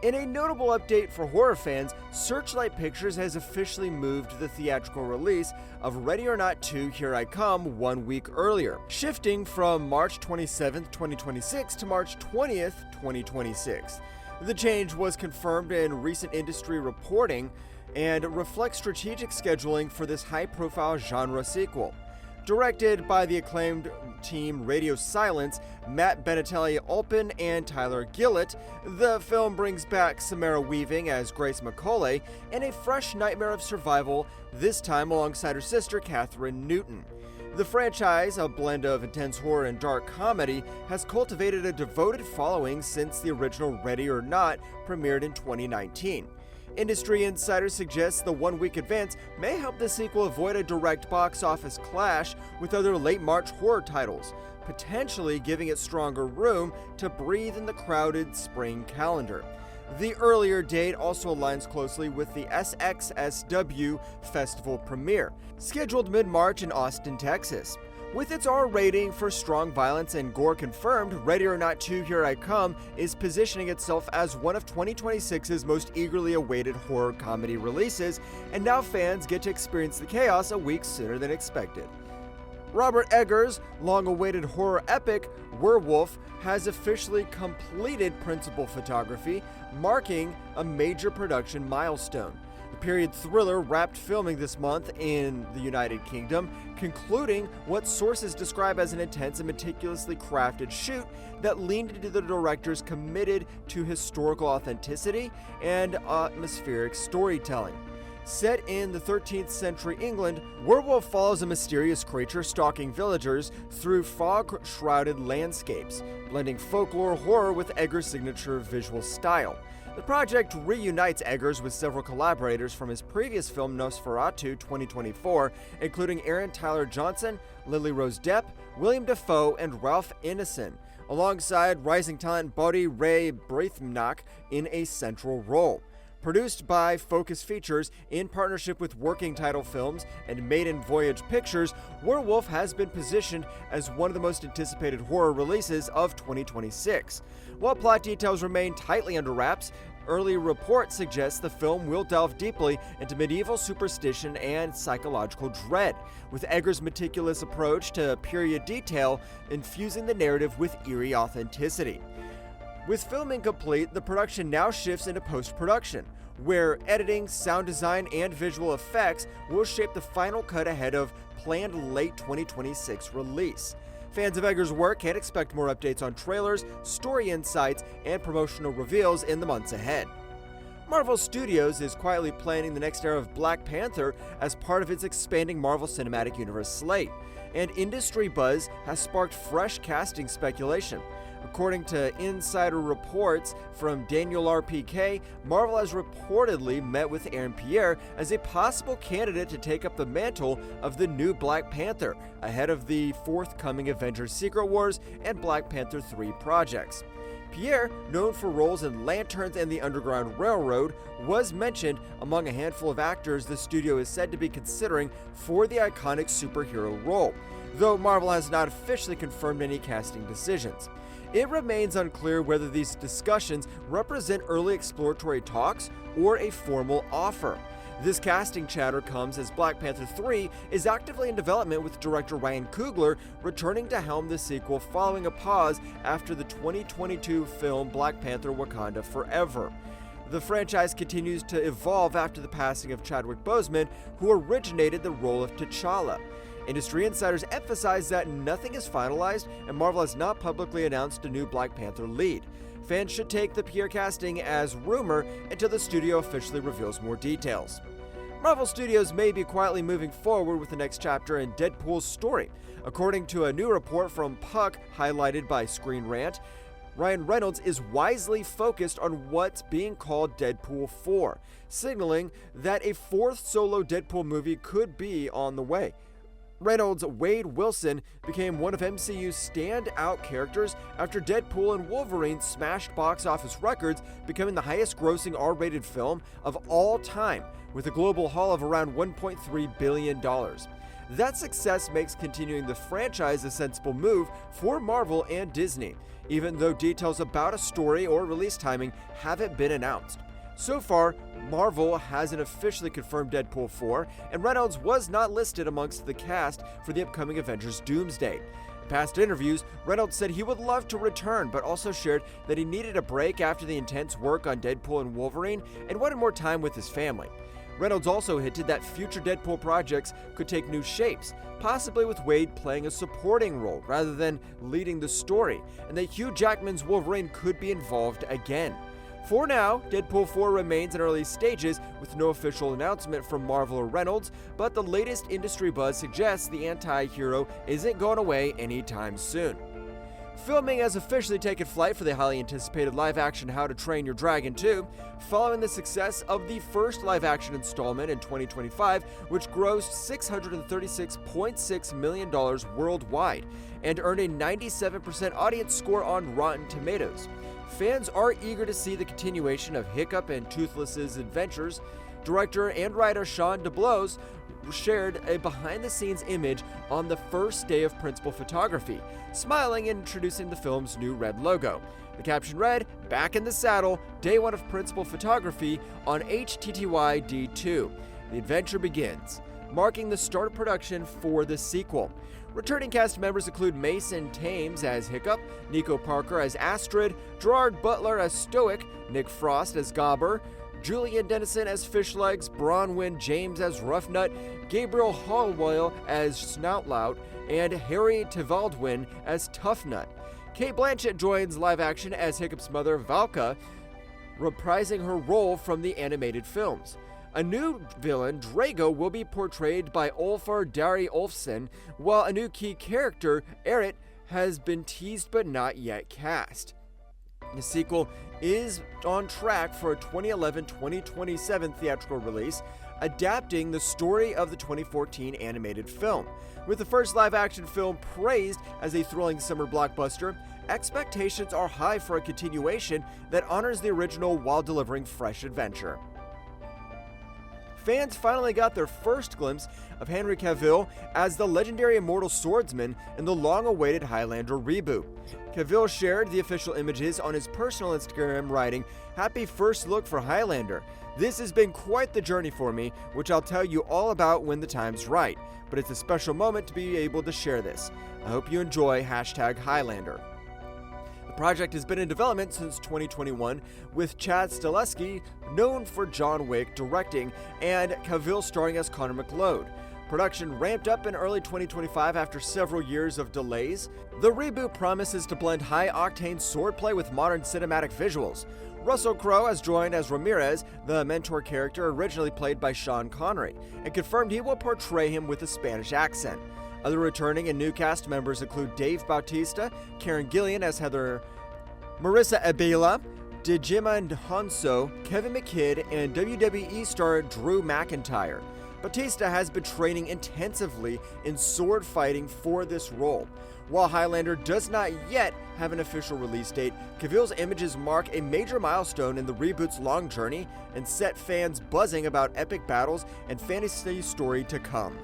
In a notable update for horror fans, Searchlight Pictures has officially moved the theatrical release of Ready or Not 2 Here I Come 1 week earlier, shifting from March 27, 2026 to March 20th, 2026. The change was confirmed in recent industry reporting and reflects strategic scheduling for this high-profile genre sequel. Directed by the acclaimed team Radio Silence, Matt Benatelli-Olpin and Tyler Gillett, the film brings back Samara Weaving as Grace McCauley and a fresh nightmare of survival, this time alongside her sister Catherine Newton. The franchise, a blend of intense horror and dark comedy, has cultivated a devoted following since the original Ready or Not premiered in 2019. Industry insiders suggest the 1 week advance may help the sequel avoid a direct box office clash with other late March horror titles, potentially giving it stronger room to breathe in the crowded spring calendar. The earlier date also aligns closely with the SXSW Festival premiere, scheduled mid-March in Austin, Texas. With its R rating for strong violence and gore confirmed, Ready or Not 2 Here I Come is positioning itself as one of 2026's most eagerly awaited horror comedy releases, and now fans get to experience the chaos a week sooner than expected. Robert Eggers' long-awaited horror epic, Werwulf, has officially completed principal photography, marking a major production milestone. The period thriller wrapped filming this month in the United Kingdom, concluding what sources describe as an intense and meticulously crafted shoot that leaned into the directors committed to historical authenticity and atmospheric storytelling. Set in the 13th century England, Werwulf follows a mysterious creature stalking villagers through fog-shrouded landscapes, blending folklore horror with Eggers' signature visual style. The project reunites Eggers with several collaborators from his previous film Nosferatu 2024, including Aaron Tyler Johnson, Lily Rose Depp, William Dafoe, and Ralph Ineson, alongside rising talent Bodhi Ray Braithwaite in a central role. Produced by Focus Features in partnership with Working Title Films and Maiden Voyage Pictures, Werwulf has been positioned as one of the most anticipated horror releases of 2026. While plot details remain tightly under wraps, early reports suggest the film will delve deeply into medieval superstition and psychological dread, with Eggers' meticulous approach to period detail infusing the narrative with eerie authenticity. With filming complete, the production now shifts into post-production, where editing, sound design, and visual effects will shape the final cut ahead of planned late 2026 release. Fans of Eggers' work can expect more updates on trailers, story insights, and promotional reveals in the months ahead. Marvel Studios is quietly planning the next era of Black Panther as part of its expanding Marvel Cinematic Universe slate, and industry buzz has sparked fresh casting speculation. According to insider reports from Daniel RPK, Marvel has reportedly met with Aaron Pierre as a possible candidate to take up the mantle of the new Black Panther, ahead of the forthcoming Avengers Secret Wars and Black Panther 3 projects. Pierre, known for roles in Lanterns and the Underground Railroad, was mentioned among a handful of actors the studio is said to be considering for the iconic superhero role, though Marvel has not officially confirmed any casting decisions. It remains unclear whether these discussions represent early exploratory talks or a formal offer. This casting chatter comes as Black Panther 3 is actively in development, with director Ryan Coogler returning to helm the sequel following a pause after the 2022 film Black Panther: Wakanda Forever. The franchise continues to evolve after the passing of Chadwick Boseman, who originated the role of T'Challa. Industry insiders emphasize that nothing is finalized, and Marvel has not publicly announced a new Black Panther lead. Fans should take the Pierre casting as rumor until the studio officially reveals more details. Marvel Studios may be quietly moving forward with the next chapter in Deadpool's story. According to a new report from Puck, highlighted by Screen Rant, Ryan Reynolds is wisely focused on what's being called Deadpool 4, signaling that a fourth solo Deadpool movie could be on the way. Reynolds' Wade Wilson became one of MCU's standout characters after Deadpool and Wolverine smashed box office records, becoming the highest-grossing R-rated film of all time, with a global haul of around $1.3 billion. That success makes continuing the franchise a sensible move for Marvel and Disney. even though details about a story or release timing haven't been announced. So far, Marvel hasn't officially confirmed Deadpool 4, and Reynolds was not listed amongst the cast for the upcoming Avengers Doomsday. In past interviews, Reynolds said he would love to return, but also shared that he needed a break after the intense work on Deadpool and Wolverine and wanted more time with his family. Reynolds also hinted that future Deadpool projects could take new shapes, possibly with Wade playing a supporting role rather than leading the story, and that Hugh Jackman's Wolverine could be involved again. For now, Deadpool 4 remains in early stages with no official announcement from Marvel or Reynolds, but the latest industry buzz suggests the anti-hero isn't going away anytime soon. Filming has officially taken flight for the highly anticipated live-action How to Train Your Dragon 2, following the success of the first live-action installment in 2025, which grossed $636.6 million worldwide and earned a 97% audience score on Rotten Tomatoes. Fans are eager to see the continuation of Hiccup and Toothless's adventures. Director and writer Sean DeBlos shared a behind-the-scenes image on the first day of principal photography, smiling and introducing the film's new red logo. The caption read, "Back in the saddle, day one of principal photography on HTTY D2. The adventure begins," marking the start of production for the sequel. Returning cast members include Mason Thames as Hiccup, Nico Parker as Astrid, Gerard Butler as Stoic, Nick Frost as Gobber, Julian Dennison as Fishlegs, Bronwyn James as Roughnut, Gabriel Hallwell as Snoutlout, and Harry Tvaldwin as Toughnut. Kate Blanchett joins live action as Hiccup's mother, Valka, reprising her role from the animated films. A new villain, Drago, will be portrayed by Olfar Darri Olfsson, while a new key character, Erit, has been teased but not yet cast. The sequel is on track for a 2011-2027 theatrical release, adapting the story of the 2014 animated film. With the first live-action film praised as a thrilling summer blockbuster, expectations are high for a continuation that honors the original while delivering fresh adventure. Fans finally got their first glimpse of Henry Cavill as the legendary immortal swordsman in the long-awaited Highlander reboot. Cavill shared the official images on his personal Instagram, writing, "Happy first look for Highlander. This has been quite the journey for me, which I'll tell you all about when the time's right, but it's a special moment to be able to share this. I hope you enjoy #Highlander." The project has been in development since 2021, with Chad Stahelski, known for John Wick, directing, and Cavill starring as Connor McLeod. Production ramped up in early 2025 after several years of delays. The reboot promises to blend high-octane swordplay with modern cinematic visuals. Russell Crowe has joined as Ramirez, the mentor character originally played by Sean Connery, and confirmed he will portray him with a Spanish accent. Other returning and new cast members include Dave Bautista, Karen Gillan as Heather, Marissa Abela, Djimon Hounsou, Kevin McKidd, and WWE star Drew McIntyre. Bautista has been training intensively in sword fighting for this role. While Highlander does not yet have an official release date, Cavill's images mark a major milestone in the reboot's long journey and set fans buzzing about epic battles and fantasy story to come.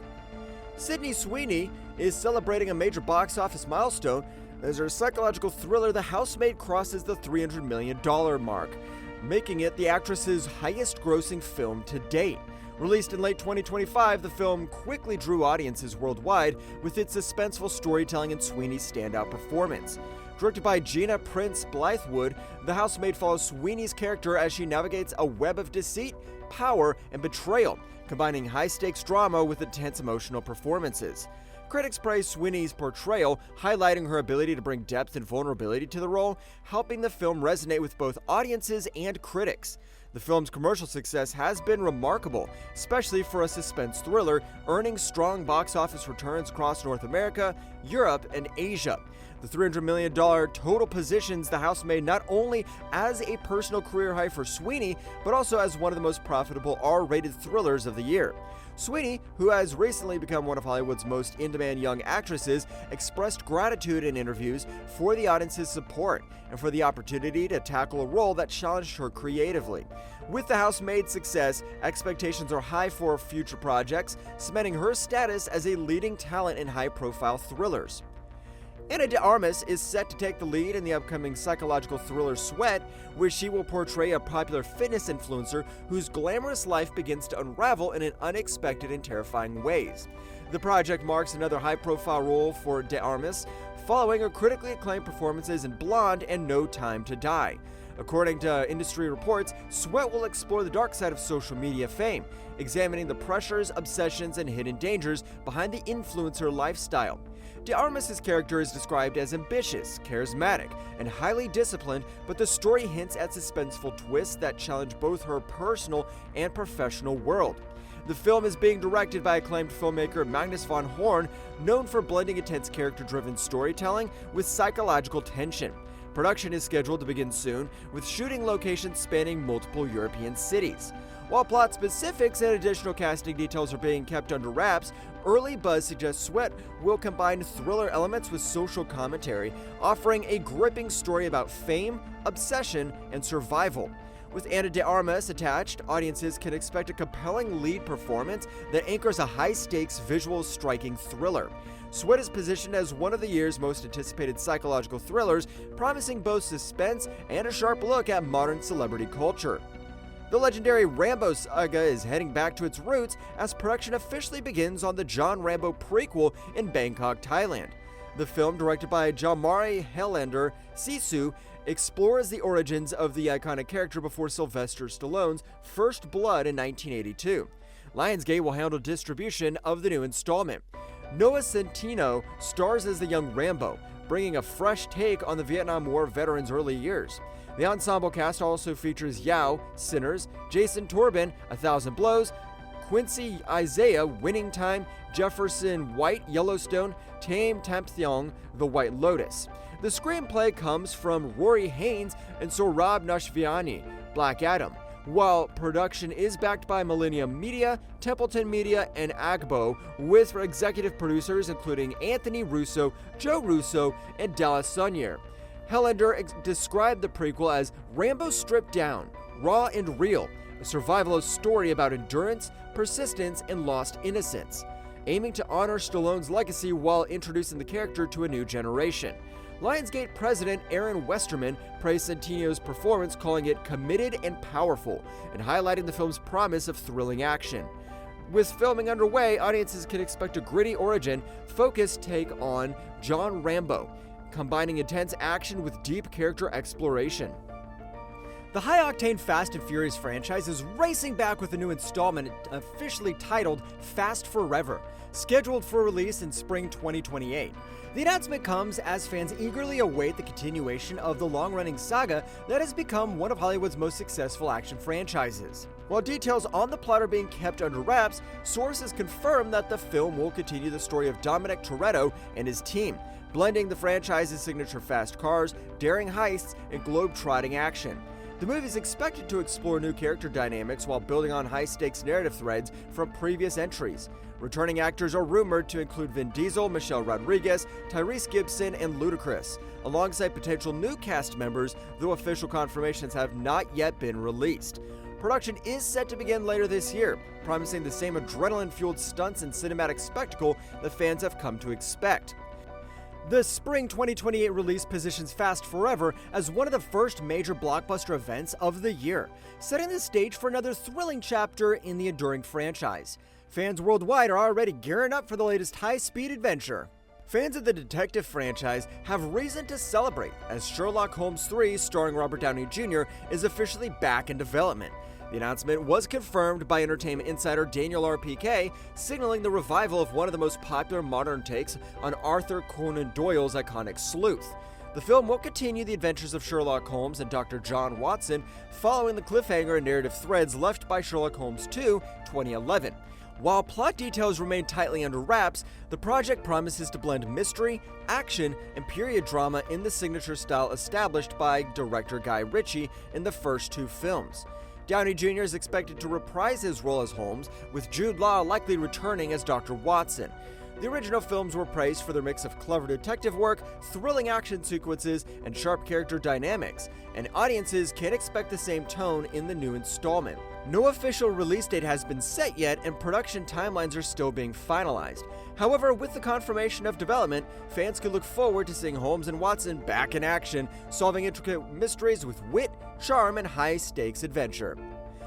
Sydney Sweeney is celebrating a major box office milestone as her psychological thriller The Housemaid crosses the $300 million mark, making it the actress's highest-grossing film to date. Released in late 2025, the film quickly drew audiences worldwide with its suspenseful storytelling and Sweeney's standout performance. Directed by Gina Prince Blythewood, The Housemaid follows Sweeney's character as she navigates a web of deceit, power, and betrayal, combining high-stakes drama with intense emotional performances. Critics praise Sweeney's portrayal, highlighting her ability to bring depth and vulnerability to the role, helping the film resonate with both audiences and critics. The film's commercial success has been remarkable, especially for a suspense thriller, earning strong box office returns across North America, Europe, and Asia. The $300 million total positions The Housemaid not only as a personal career high for Sweeney, but also as one of the most profitable R-rated thrillers of the year. Sweeney, who has recently become one of Hollywood's most in-demand young actresses, expressed gratitude in interviews for the audience's support and for the opportunity to tackle a role that challenged her creatively. With The Housemaid's success, expectations are high for future projects, cementing her status as a leading talent in high-profile thrillers. Ana de Armas is set to take the lead in the upcoming psychological thriller Sweat, where she will portray a popular fitness influencer whose glamorous life begins to unravel in unexpected and terrifying ways. The project marks another high-profile role for de Armas, following her critically acclaimed performances in Blonde and No Time to Die. According to industry reports, Sweat will explore the dark side of social media fame, examining the pressures, obsessions, and hidden dangers behind the influencer lifestyle. De Armas' character is described as ambitious, charismatic, and highly disciplined, but the story hints at suspenseful twists that challenge both her personal and professional world. The film is being directed by acclaimed filmmaker Magnus von Horn, known for blending intense character-driven storytelling with psychological tension. Production is scheduled to begin soon, with shooting locations spanning multiple European cities. While plot specifics and additional casting details are being kept under wraps, early buzz suggests Sweat will combine thriller elements with social commentary, offering a gripping story about fame, obsession, and survival. With Ana de Armas attached, audiences can expect a compelling lead performance that anchors a high-stakes, visual-striking thriller. Sweat is positioned as one of the year's most anticipated psychological thrillers, promising both suspense and a sharp look at modern celebrity culture. The legendary Rambo saga is heading back to its roots as production officially begins on the John Rambo prequel in Bangkok, Thailand. The film, directed by Jalmari Highlander Sisu, explores the origins of the iconic character before Sylvester Stallone's First Blood in 1982. Lionsgate will handle distribution of the new installment. Noah Centineo stars as the young Rambo, bringing a fresh take on the Vietnam War veteran's early years. The ensemble cast also features Yao, Sinners, Jason Torben, 1,000 Blows, Quincy Isaiah, Winning Time, Jefferson White, Yellowstone, Tame Tampthiong, The White Lotus. The screenplay comes from Rory Haynes and Sohrab Nashviani, Black Adam, while production is backed by Millennium Media, Templeton Media, and Agbo, with executive producers including Anthony Russo, Joe Russo, and Dallas Sunyer. Highlander described the prequel as Rambo stripped down, raw and real, a survivalist story about endurance, persistence, and lost innocence, aiming to honor Stallone's legacy while introducing the character to a new generation. Lionsgate president Aaron Westerman praised Centineo's performance, calling it committed and powerful, and highlighting the film's promise of thrilling action. With filming underway, audiences can expect a gritty origin-focused take on John Rambo, combining intense action with deep character exploration. The high-octane Fast and Furious franchise is racing back with a new installment officially titled Fast Forever, scheduled for release in spring 2028. The announcement comes as fans eagerly await the continuation of the long-running saga that has become one of Hollywood's most successful action franchises. While details on the plot are being kept under wraps, sources confirm that the film will continue the story of Dominic Toretto and his team, blending the franchise's signature fast cars, daring heists, and globe-trotting action. The movie is expected to explore new character dynamics while building on high-stakes narrative threads from previous entries. Returning actors are rumored to include Vin Diesel, Michelle Rodriguez, Tyrese Gibson, and Ludacris, alongside potential new cast members, though official confirmations have not yet been released. Production is set to begin later this year, promising the same adrenaline-fueled stunts and cinematic spectacle that fans have come to expect. The spring 2028 release positions Fast Forever as one of the first major blockbuster events of the year, setting the stage for another thrilling chapter in the enduring franchise. Fans worldwide are already gearing up for the latest high-speed adventure. Fans of the detective franchise have reason to celebrate, as Sherlock Holmes 3, starring Robert Downey Jr., is officially back in development. The announcement was confirmed by entertainment insider Daniel RPK, signaling the revival of one of the most popular modern takes on Arthur Conan Doyle's iconic sleuth. The film will continue the adventures of Sherlock Holmes and Dr. John Watson, following the cliffhanger and narrative threads left by Sherlock Holmes 2, 2011. While plot details remain tightly under wraps, the project promises to blend mystery, action, and period drama in the signature style established by director Guy Ritchie in the first two films. Downey Jr. is expected to reprise his role as Holmes, with Jude Law likely returning as Dr. Watson. The original films were praised for their mix of clever detective work, thrilling action sequences, and sharp character dynamics, and audiences can expect the same tone in the new installment. No official release date has been set yet, and production timelines are still being finalized. However, with the confirmation of development, fans can look forward to seeing Holmes and Watson back in action, solving intricate mysteries with wit, charm, and high-stakes adventure.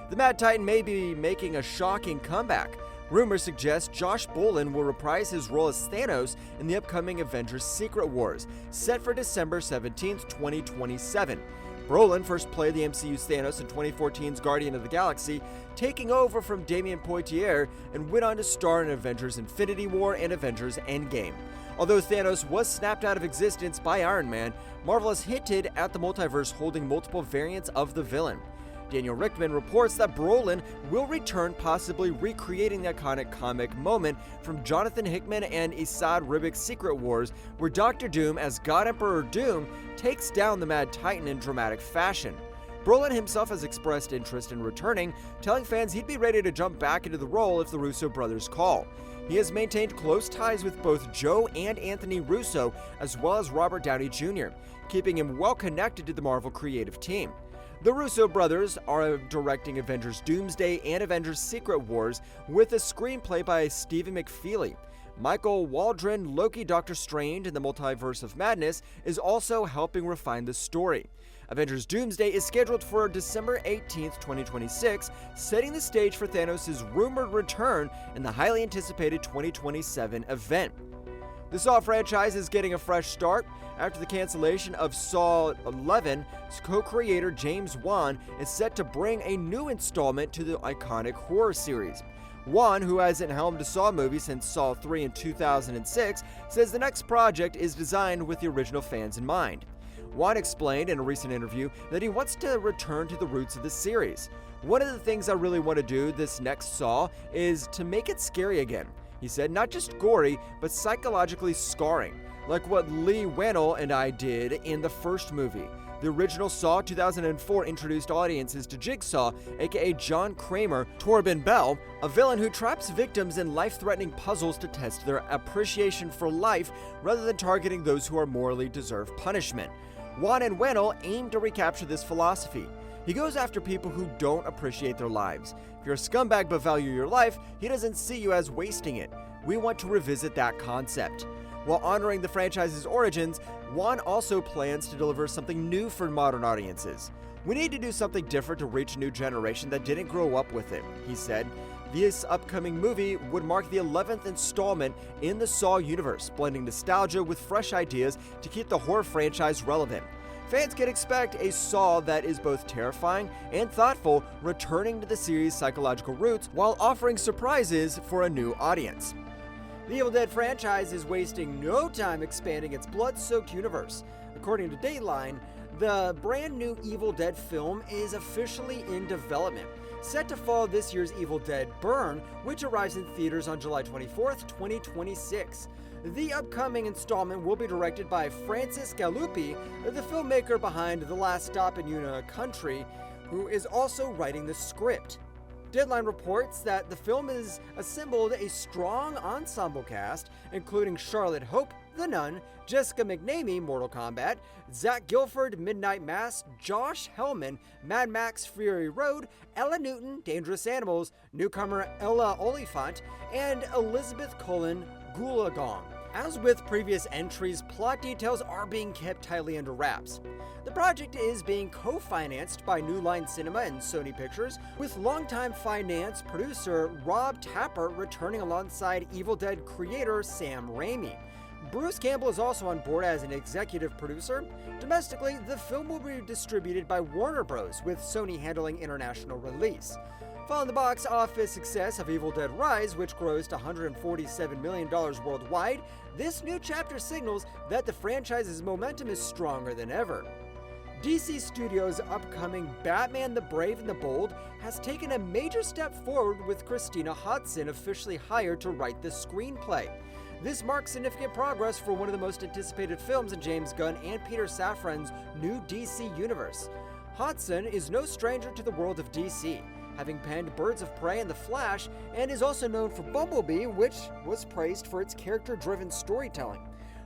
The Mad Titan may be making a shocking comeback. Rumors suggest Josh Brolin will reprise his role as Thanos in the upcoming Avengers Secret Wars, set for December 17, 2027. Brolin first played the MCU's Thanos in 2014's Guardian of the Galaxy, taking over from Damien Poitier, and went on to star in Avengers Infinity War and Avengers Endgame. Although Thanos was snapped out of existence by Iron Man, Marvel has hinted at the multiverse holding multiple variants of the villain. Daniel Rickman reports that Brolin will return, possibly recreating the iconic comic moment from Jonathan Hickman and Esad Ribick's Secret Wars, where Doctor Doom, as God Emperor Doom, takes down the Mad Titan in dramatic fashion. Brolin himself has expressed interest in returning, telling fans he'd be ready to jump back into the role if the Russo brothers call. He has maintained close ties with both Joe and Anthony Russo, as well as Robert Downey Jr., keeping him well connected to the Marvel creative team. The Russo brothers are directing Avengers Doomsday and Avengers Secret Wars, with a screenplay by Stephen McFeely. Michael Waldron, Loki, Doctor Strange, and the Multiverse of Madness is also helping refine the story. Avengers Doomsday is scheduled for December 18, 2026, setting the stage for Thanos' rumored return in the highly anticipated 2027 event. The Saw franchise is getting a fresh start. After the cancellation of Saw 11, co-creator James Wan is set to bring a new installment to the iconic horror series. Wan, who hasn't helmed a Saw movie since Saw 3 in 2006, says the next project is designed with the original fans in mind. Wan explained in a recent interview that he wants to return to the roots of the series. One of the things I really want to do this next Saw is to make it scary again. He said, not just gory, but psychologically scarring, like what Lee Wannell and I did in the first movie. The original Saw 2004 introduced audiences to Jigsaw, aka John Kramer, Torben Bell, a villain who traps victims in life-threatening puzzles to test their appreciation for life rather than targeting those who are morally deserve punishment. Wan and Wannell aim to recapture this philosophy. He goes after people who don't appreciate their lives. If you're a scumbag but value your life, he doesn't see you as wasting it. We want to revisit that concept. While honoring the franchise's origins, Wan also plans to deliver something new for modern audiences. We need to do something different to reach a new generation that didn't grow up with it, he said. This upcoming movie would mark the 11th installment in the Saw universe, blending nostalgia with fresh ideas to keep the horror franchise relevant. Fans can expect a Saw that is both terrifying and thoughtful, returning to the series' psychological roots while offering surprises for a new audience. The Evil Dead franchise is wasting no time expanding its blood-soaked universe. According to Dateline, the brand new Evil Dead film is officially in development, set to follow this year's Evil Dead Burn, which arrives in theaters on July 24th, 2026. The upcoming installment will be directed by Francis Galuppi, the filmmaker behind The Last Stop in Una Country, who is also writing the script. Deadline reports that the film has assembled a strong ensemble cast, including Charlotte Hope, The Nun, Jessica McNamee, Mortal Kombat, Zach Gilford, Midnight Mass, Josh Hellman, Mad Max Fury Road, Ella Newton, Dangerous Animals, newcomer Ella Oliphant, and Elizabeth Cullen Goolagong. As with previous entries, plot details are being kept tightly under wraps. The project is being co-financed by New Line Cinema and Sony Pictures, with longtime finance producer Rob Tapper returning alongside Evil Dead creator Sam Raimi. Bruce Campbell is also on board as an executive producer. Domestically, the film will be distributed by Warner Bros., with Sony handling international release. Following the box office success of Evil Dead Rise, which grossed $147 million worldwide, this new chapter signals that the franchise's momentum is stronger than ever. DC Studios' upcoming Batman the Brave and the Bold has taken a major step forward, with Christina Hodson officially hired to write the screenplay. This marks significant progress for one of the most anticipated films in James Gunn and Peter Safran's new DC universe. Hodson is no stranger to the world of DC. having penned Birds of Prey and The Flash, and is also known for Bumblebee, which was praised for its character-driven storytelling.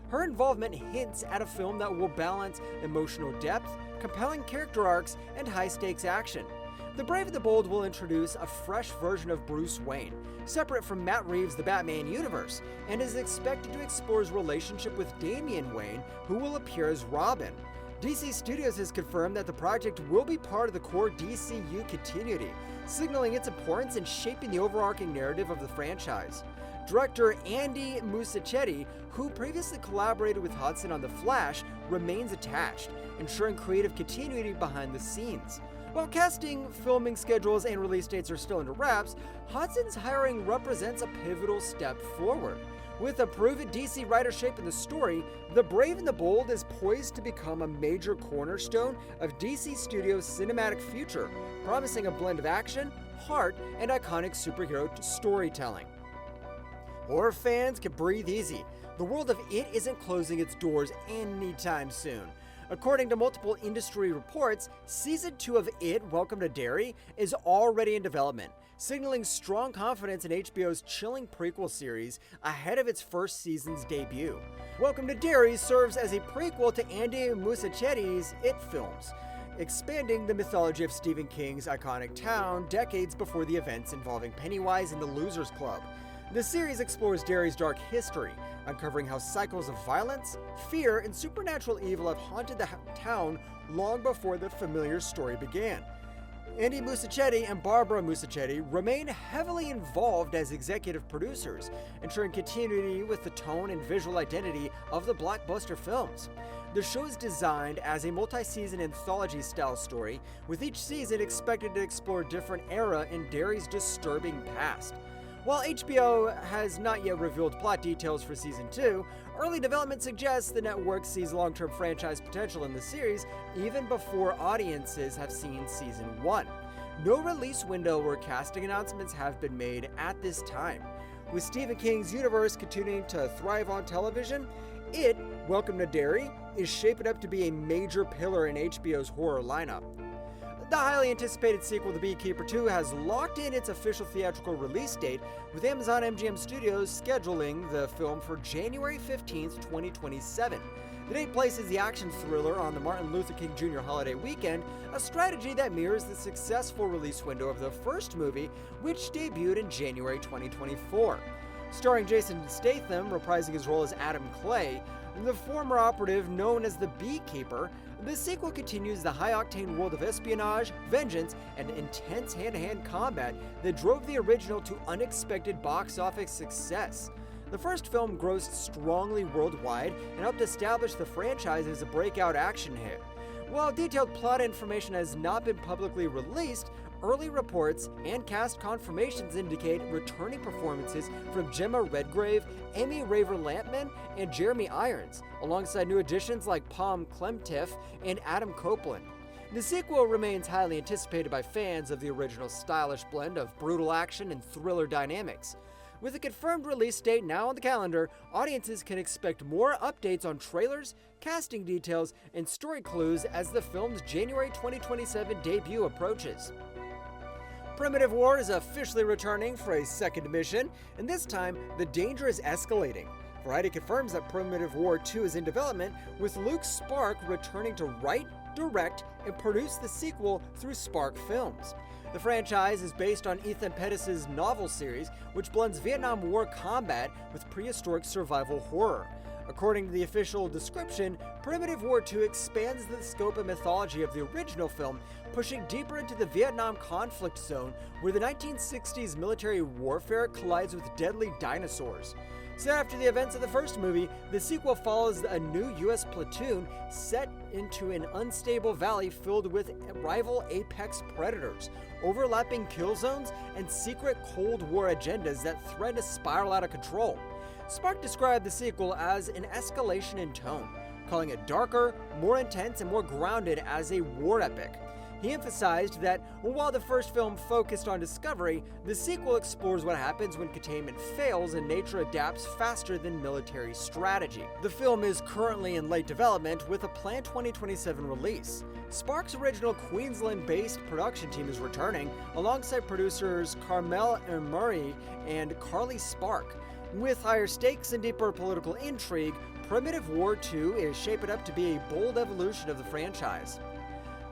Her involvement hints at a film that will balance emotional depth, compelling character arcs, and high-stakes action. The Brave and the Bold will introduce a fresh version of Bruce Wayne, separate from Matt Reeves' The Batman universe, and is expected to explore his relationship with Damian Wayne, who will appear as Robin. DC Studios has confirmed that the project will be part of the core DCU continuity, signaling its importance in shaping the overarching narrative of the franchise. Director Andy Muschietti, who previously collaborated with Hudson on The Flash, remains attached, ensuring creative continuity behind the scenes. While casting, filming schedules, and release dates are still under wraps, Hudson's hiring represents a pivotal step forward. With a proven DC ridership in the story, The Brave and the Bold is poised to become a major cornerstone of DC Studios' cinematic future, promising a blend of action, heart, and iconic superhero storytelling. Horror fans can breathe easy. The world of It isn't closing its doors anytime soon. According to multiple industry reports, Season 2 of It, Welcome to Derry, is already in development, signaling strong confidence in HBO's chilling prequel series ahead of its first season's debut. Welcome to Derry serves as a prequel to Andy Muschietti's It films, expanding the mythology of Stephen King's iconic town decades before the events involving Pennywise and the Losers Club. The series explores Derry's dark history, uncovering how cycles of violence, fear, and supernatural evil have haunted the town long before the familiar story began. Andy Muschietti and Barbara Muschietti remain heavily involved as executive producers, ensuring continuity with the tone and visual identity of the blockbuster films. The show is designed as a multi-season anthology-style story, with each season expected to explore a different era in Derry's disturbing past. While HBO has not yet revealed plot details for Season 2, early development suggests the network sees long-term franchise potential in the series even before audiences have seen Season 1. No release window or casting announcements have been made at this time. With Stephen King's universe continuing to thrive on television, It, Welcome to Derry, is shaping up to be a major pillar in HBO's horror lineup. The highly anticipated sequel, The Beekeeper 2, has locked in its official theatrical release date, with Amazon MGM Studios scheduling the film for January 15th, 2027. The date places the action thriller on the Martin Luther King Jr. holiday weekend, a strategy that mirrors the successful release window of the first movie, which debuted in January 2024. Starring Jason Statham reprising his role as Adam Clay, the former operative known as the Beekeeper, the sequel continues the high-octane world of espionage, vengeance, and intense hand-to-hand combat that drove the original to unexpected box office success. The first film grossed strongly worldwide and helped establish the franchise as a breakout action hit. While detailed plot information has not been publicly released, early reports and cast confirmations indicate returning performances from Gemma Redgrave, Amy Raver-Lampman, and Jeremy Irons, alongside new additions like Palm Clemtiff and Adam Copeland. The sequel remains highly anticipated by fans of the original stylish blend of brutal action and thriller dynamics. With a confirmed release date now on the calendar, audiences can expect more updates on trailers, casting details, and story clues as the film's January 2027 debut approaches. Primitive War is officially returning for a second mission, and this time, the danger is escalating. Variety confirms that Primitive War 2 is in development, with Luke Spark returning to write, direct, and produce the sequel through Spark Films. The franchise is based on Ethan Pettis' novel series, which blends Vietnam War combat with prehistoric survival horror. According to the official description, Primitive War 2 expands the scope and mythology of the original film, pushing deeper into the Vietnam conflict zone where the 1960s military warfare collides with deadly dinosaurs. Set after the events of the first movie, the sequel follows a new U.S. platoon set into an unstable valley filled with rival apex predators, overlapping kill zones, and secret Cold War agendas that threaten to spiral out of control. Spark described the sequel as an escalation in tone, calling it darker, more intense, and more grounded as a war epic. He emphasized that while the first film focused on discovery, the sequel explores what happens when containment fails and nature adapts faster than military strategy. The film is currently in late development with a planned 2027 release. Spark's original Queensland-based production team is returning, alongside producers Carmel Murray and Carly Spark. With higher stakes and deeper political intrigue, Primitive War 2 is shaping up to be a bold evolution of the franchise.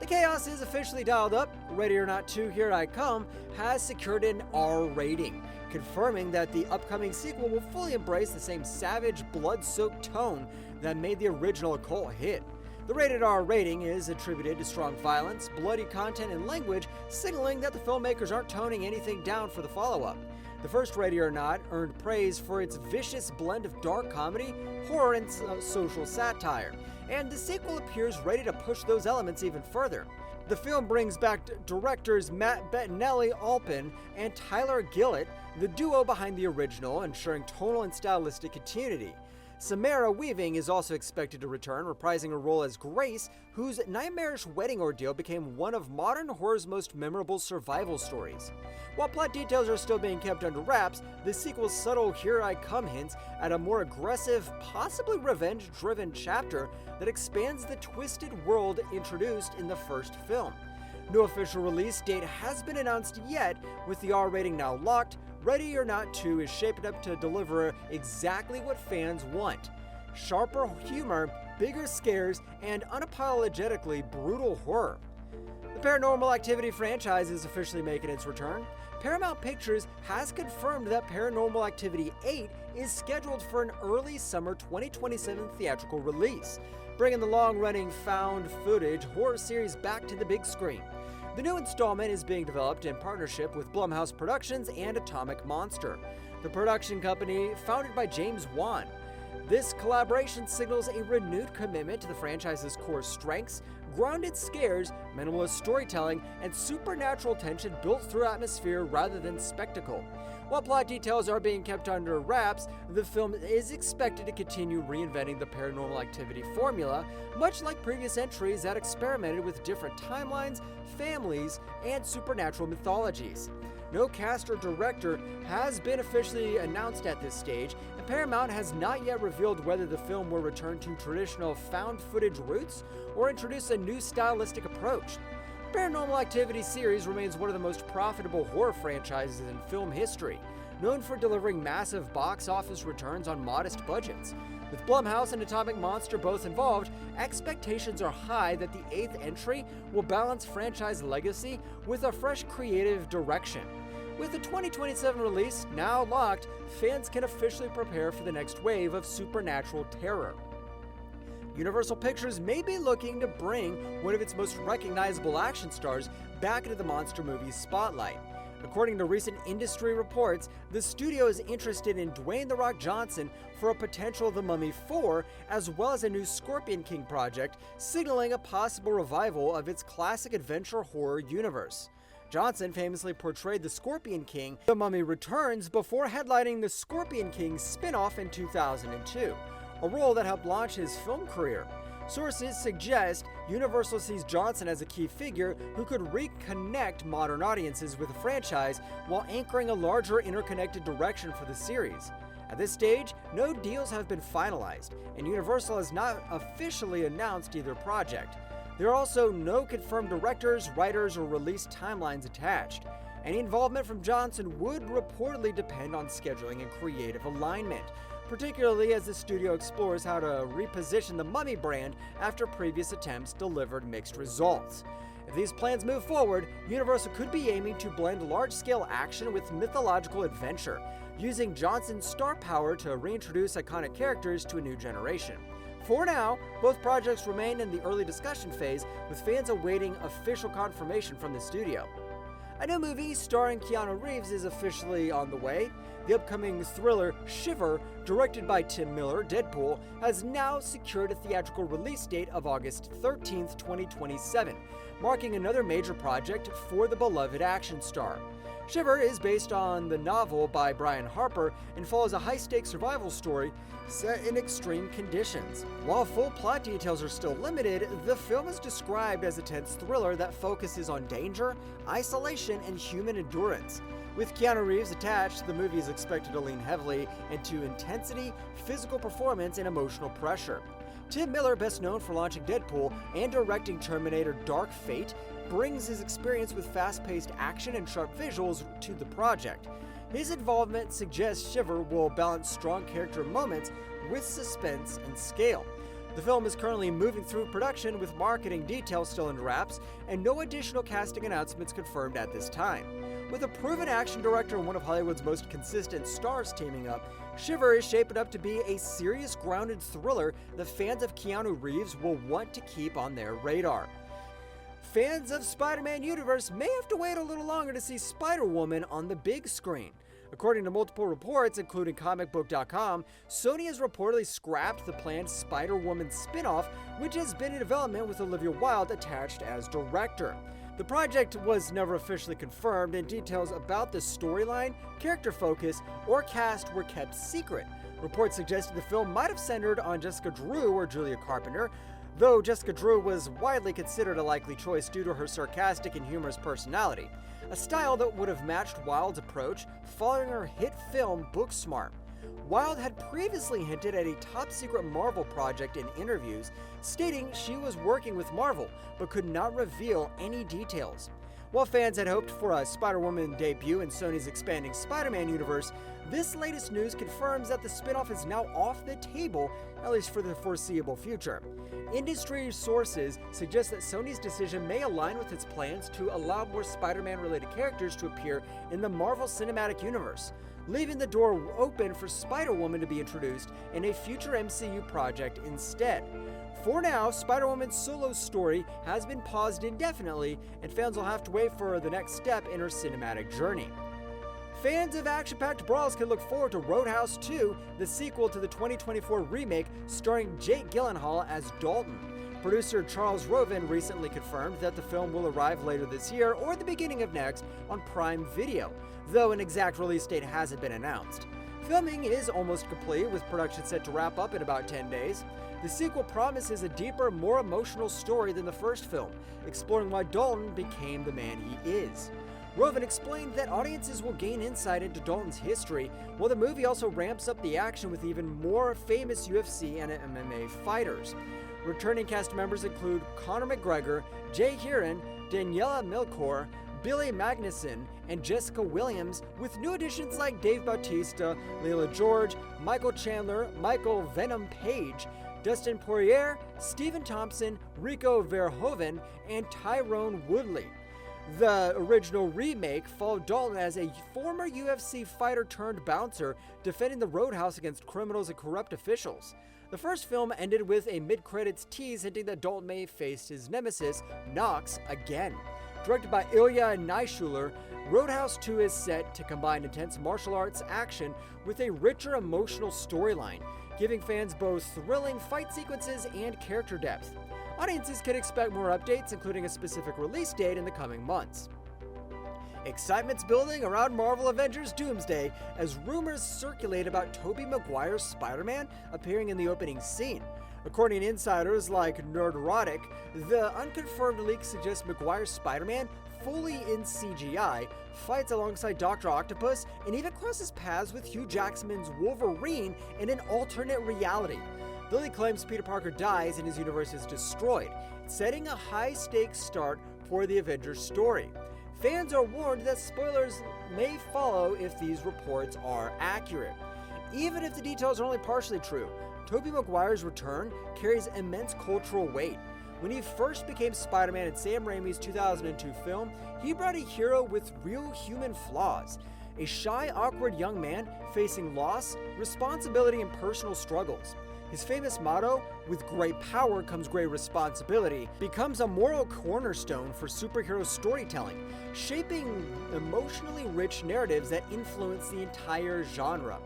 The chaos is officially dialed up. Ready or Not 2 Here I Come has secured an R rating, confirming that the upcoming sequel will fully embrace the same savage, blood-soaked tone that made the original a cult hit. The rated R rating is attributed to strong violence, bloody content, and language, signaling that the filmmakers aren't toning anything down for the follow-up. The first Ready or Not earned praise for its vicious blend of dark comedy, horror, and social satire, and the sequel appears ready to push those elements even further. The film brings back directors Matt Bettinelli-Olpin and Tyler Gillett, the duo behind the original, ensuring tonal and stylistic continuity. Samara Weaving is also expected to return, reprising her role as Grace, whose nightmarish wedding ordeal became one of modern horror's most memorable survival stories. While plot details are still being kept under wraps, the sequel's subtle Here I Come hints at a more aggressive, possibly revenge-driven chapter that expands the twisted world introduced in the first film. No official release date has been announced yet, with the R rating now locked. Ready or Not 2 is shaping up to deliver exactly what fans want: sharper humor, bigger scares, and unapologetically brutal horror. The Paranormal Activity franchise is officially making its return. Paramount Pictures has confirmed that Paranormal Activity 8 is scheduled for an early summer 2027 theatrical release, bringing the long-running found footage horror series back to the big screen. The new installment is being developed in partnership with Blumhouse Productions and Atomic Monster, the production company founded by James Wan. This collaboration signals a renewed commitment to the franchise's core strengths: grounded scares, minimalist storytelling, and supernatural tension built through atmosphere rather than spectacle. While plot details are being kept under wraps, the film is expected to continue reinventing the Paranormal Activity formula, much like previous entries that experimented with different timelines, families, and supernatural mythologies. No cast or director has been officially announced at this stage, and Paramount has not yet revealed whether the film will return to traditional found footage roots or introduce a new stylistic approach. The Paranormal Activity series remains one of the most profitable horror franchises in film history, known for delivering massive box office returns on modest budgets. With Blumhouse and Atomic Monster both involved, expectations are high that the 8th entry will balance franchise legacy with a fresh creative direction. With the 2027 release now locked, fans can officially prepare for the next wave of supernatural terror. Universal Pictures may be looking to bring one of its most recognizable action stars back into the monster movie's spotlight. According to recent industry reports, the studio is interested in Dwayne "The Rock" Johnson for a potential The Mummy 4, as well as a new Scorpion King project, signaling a possible revival of its classic adventure horror universe. Johnson famously portrayed the Scorpion King, The Mummy Returns, before headlining the Scorpion King spinoff in 2002, a role that helped launch his film career. Sources suggest Universal sees Johnson as a key figure who could reconnect modern audiences with the franchise while anchoring a larger interconnected direction for the series. At this stage, no deals have been finalized, and Universal has not officially announced either project. There are also no confirmed directors, writers, or release timelines attached. Any involvement from Johnson would reportedly depend on scheduling and creative alignment, particularly as the studio explores how to reposition the Mummy brand after previous attempts delivered mixed results. If these plans move forward, Universal could be aiming to blend large-scale action with mythological adventure, using Johnson's star power to reintroduce iconic characters to a new generation. For now, both projects remain in the early discussion phase, with fans awaiting official confirmation from the studio. A new movie starring Keanu Reeves is officially on the way. The upcoming thriller Shiver, directed by Tim Miller, Deadpool, has now secured a theatrical release date of August 13th, 2027, marking another major project for the beloved action star. Shiver is based on the novel by Brian Harper and follows a high-stakes survival story set in extreme conditions. While full plot details are still limited, the film is described as a tense thriller that focuses on danger, isolation, and human endurance. With Keanu Reeves attached, the movie is expected to lean heavily into intensity, physical performance, and emotional pressure. Tim Miller, best known for launching Deadpool and directing Terminator Dark Fate, brings his experience with fast-paced action and sharp visuals to the project. His involvement suggests Shiver will balance strong character moments with suspense and scale. The film is currently moving through production with marketing details still in wraps and no additional casting announcements confirmed at this time. With a proven action director and one of Hollywood's most consistent stars teaming up, Shiver is shaping up to be a serious, grounded thriller that fans of Keanu Reeves will want to keep on their radar. Fans of Spider-Man universe may have to wait a little longer to see Spider-Woman on the big screen. According to multiple reports, including comicbook.com, Sony has reportedly scrapped the planned Spider-Woman spin-off, which has been in development with Olivia Wilde attached as director. The project was never officially confirmed, and details about the storyline, character focus, or cast were kept secret. Reports suggested the film might have centered on Jessica Drew or Julia Carpenter, though Jessica Drew was widely considered a likely choice due to her sarcastic and humorous personality, a style that would have matched Wilde's approach following her hit film Booksmart. Wilde had previously hinted at a top-secret Marvel project in interviews, stating she was working with Marvel, but could not reveal any details. While fans had hoped for a Spider-Woman debut in Sony's expanding Spider-Man universe, this latest news confirms that the spin-off is now off the table, at least for the foreseeable future. Industry sources suggest that Sony's decision may align with its plans to allow more Spider-Man-related characters to appear in the Marvel Cinematic Universe, leaving the door open for Spider-Woman to be introduced in a future MCU project instead. For now, Spider-Woman's solo story has been paused indefinitely, and fans will have to wait for the next step in her cinematic journey. Fans of action-packed brawls can look forward to Roadhouse 2, the sequel to the 2024 remake starring Jake Gyllenhaal as Dalton. Producer Charles Roven recently confirmed that the film will arrive later this year or the beginning of next on Prime Video, though an exact release date hasn't been announced. Filming is almost complete, with production set to wrap up in about 10 days. The sequel promises a deeper, more emotional story than the first film, exploring why Dalton became the man he is. Roven explained that audiences will gain insight into Dalton's history, while the movie also ramps up the action with even more famous UFC and MMA fighters. Returning cast members include Conor McGregor, Jay Heron, Daniela Melchior, Billy Magnuson, and Jessica Williams, with new additions like Dave Bautista, Layla George, Michael Chandler, Michael Venom Page, Dustin Poirier, Stephen Thompson, Rico Verhoeven, and Tyrone Woodley. The original remake followed Dalton as a former UFC fighter turned bouncer defending the Roadhouse against criminals and corrupt officials. The first film ended with a mid-credits tease hinting that Dalton may face his nemesis, Knox, again. Directed by Ilya Naishuller, Roadhouse 2 is set to combine intense martial arts action with a richer emotional storyline, giving fans both thrilling fight sequences and character depth. Audiences can expect more updates, including a specific release date in the coming months. Excitement's building around Marvel Avengers Doomsday as rumors circulate about Tobey Maguire's Spider-Man appearing in the opening scene. According to insiders like Nerderotic, the unconfirmed leak suggests Maguire's Spider-Man, fully in CGI, fights alongside Dr. Octopus and even crosses paths with Hugh Jackman's Wolverine in an alternate reality. Lily claims Peter Parker dies and his universe is destroyed, setting a high-stakes start for the Avengers story. Fans are warned that spoilers may follow if these reports are accurate. Even if the details are only partially true, Tobey Maguire's return carries immense cultural weight. When he first became Spider-Man in Sam Raimi's 2002 film, he brought a hero with real human flaws. A shy, awkward young man facing loss, responsibility, and personal struggles. His famous motto, "With great power comes great responsibility," becomes a moral cornerstone for superhero storytelling, shaping emotionally rich narratives that influence the entire genre.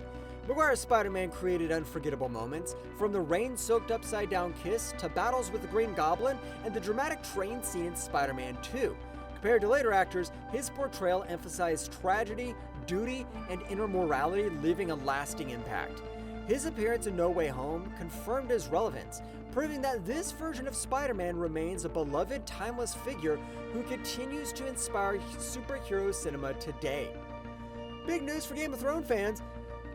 Maguire's Spider-Man created unforgettable moments, from the rain-soaked upside-down kiss to battles with the Green Goblin and the dramatic train scene in Spider-Man 2. Compared to later actors, his portrayal emphasized tragedy, duty, and inner morality, leaving a lasting impact. His appearance in No Way Home confirmed his relevance, proving that this version of Spider-Man remains a beloved, timeless figure who continues to inspire superhero cinema today. Big news for Game of Thrones fans!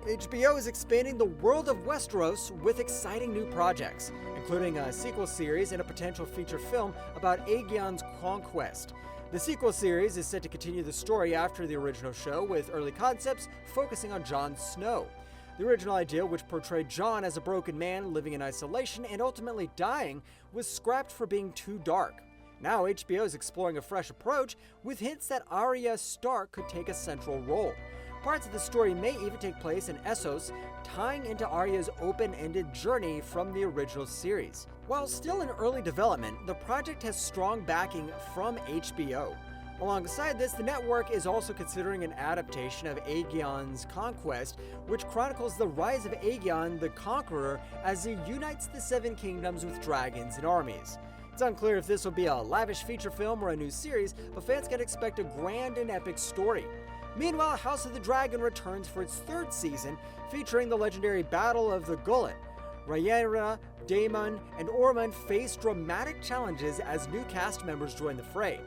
HBO is expanding the world of Westeros with exciting new projects, including a sequel series and a potential feature film about Aegon's conquest. The sequel series is set to continue the story after the original show, with early concepts focusing on Jon Snow. The original idea, which portrayed Jon as a broken man living in isolation and ultimately dying, was scrapped for being too dark. Now HBO is exploring a fresh approach, with hints that Arya Stark could take a central role. Parts of the story may even take place in Essos, tying into Arya's open-ended journey from the original series. While still in early development, the project has strong backing from HBO. Alongside this, the network is also considering an adaptation of Aegon's Conquest, which chronicles the rise of Aegon the Conqueror as he unites the Seven Kingdoms with dragons and armies. It's unclear if this will be a lavish feature film or a new series, but fans can expect a grand and epic story. Meanwhile, House of the Dragon returns for its third season, featuring the legendary Battle of the Gullet. Rhaenyra, Daemon, and Ormond face dramatic challenges as new cast members join the fray.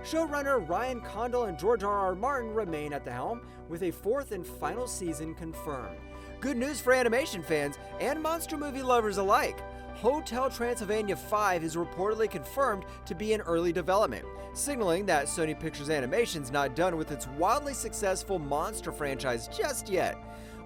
Showrunner Ryan Condal and George R.R. Martin remain at the helm, with a fourth and final season confirmed. Good news for animation fans and monster movie lovers alike. Hotel Transylvania 5 is reportedly confirmed to be in early development, signaling that Sony Pictures Animation's not done with its wildly successful monster franchise just yet.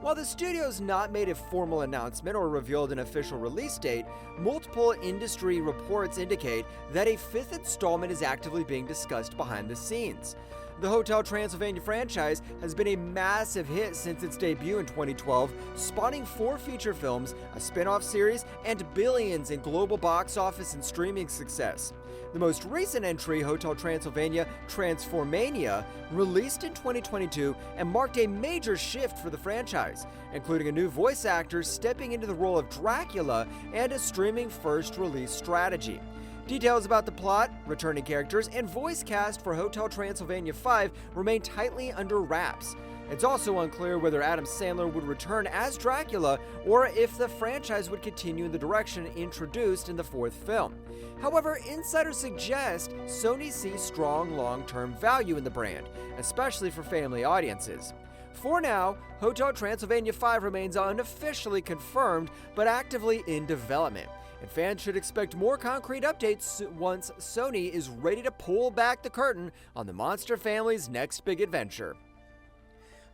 While the studio's not made a formal announcement or revealed an official release date, multiple industry reports indicate that a fifth installment is actively being discussed behind the scenes. The Hotel Transylvania franchise has been a massive hit since its debut in 2012, spawning 4 feature films, a spin-off series, and billions in global box office and streaming success. The most recent entry, Hotel Transylvania Transformania, released in 2022 and marked a major shift for the franchise, including a new voice actor stepping into the role of Dracula and a streaming first release strategy. Details about the plot, returning characters, and voice cast for Hotel Transylvania 5 remain tightly under wraps. It's also unclear whether Adam Sandler would return as Dracula or if the franchise would continue in the direction introduced in the 4th film. However, insiders suggest Sony sees strong long-term value in the brand, especially for family audiences. For now, Hotel Transylvania 5 remains unofficially confirmed but actively in development, and fans should expect more concrete updates once Sony is ready to pull back the curtain on the monster family's next big adventure.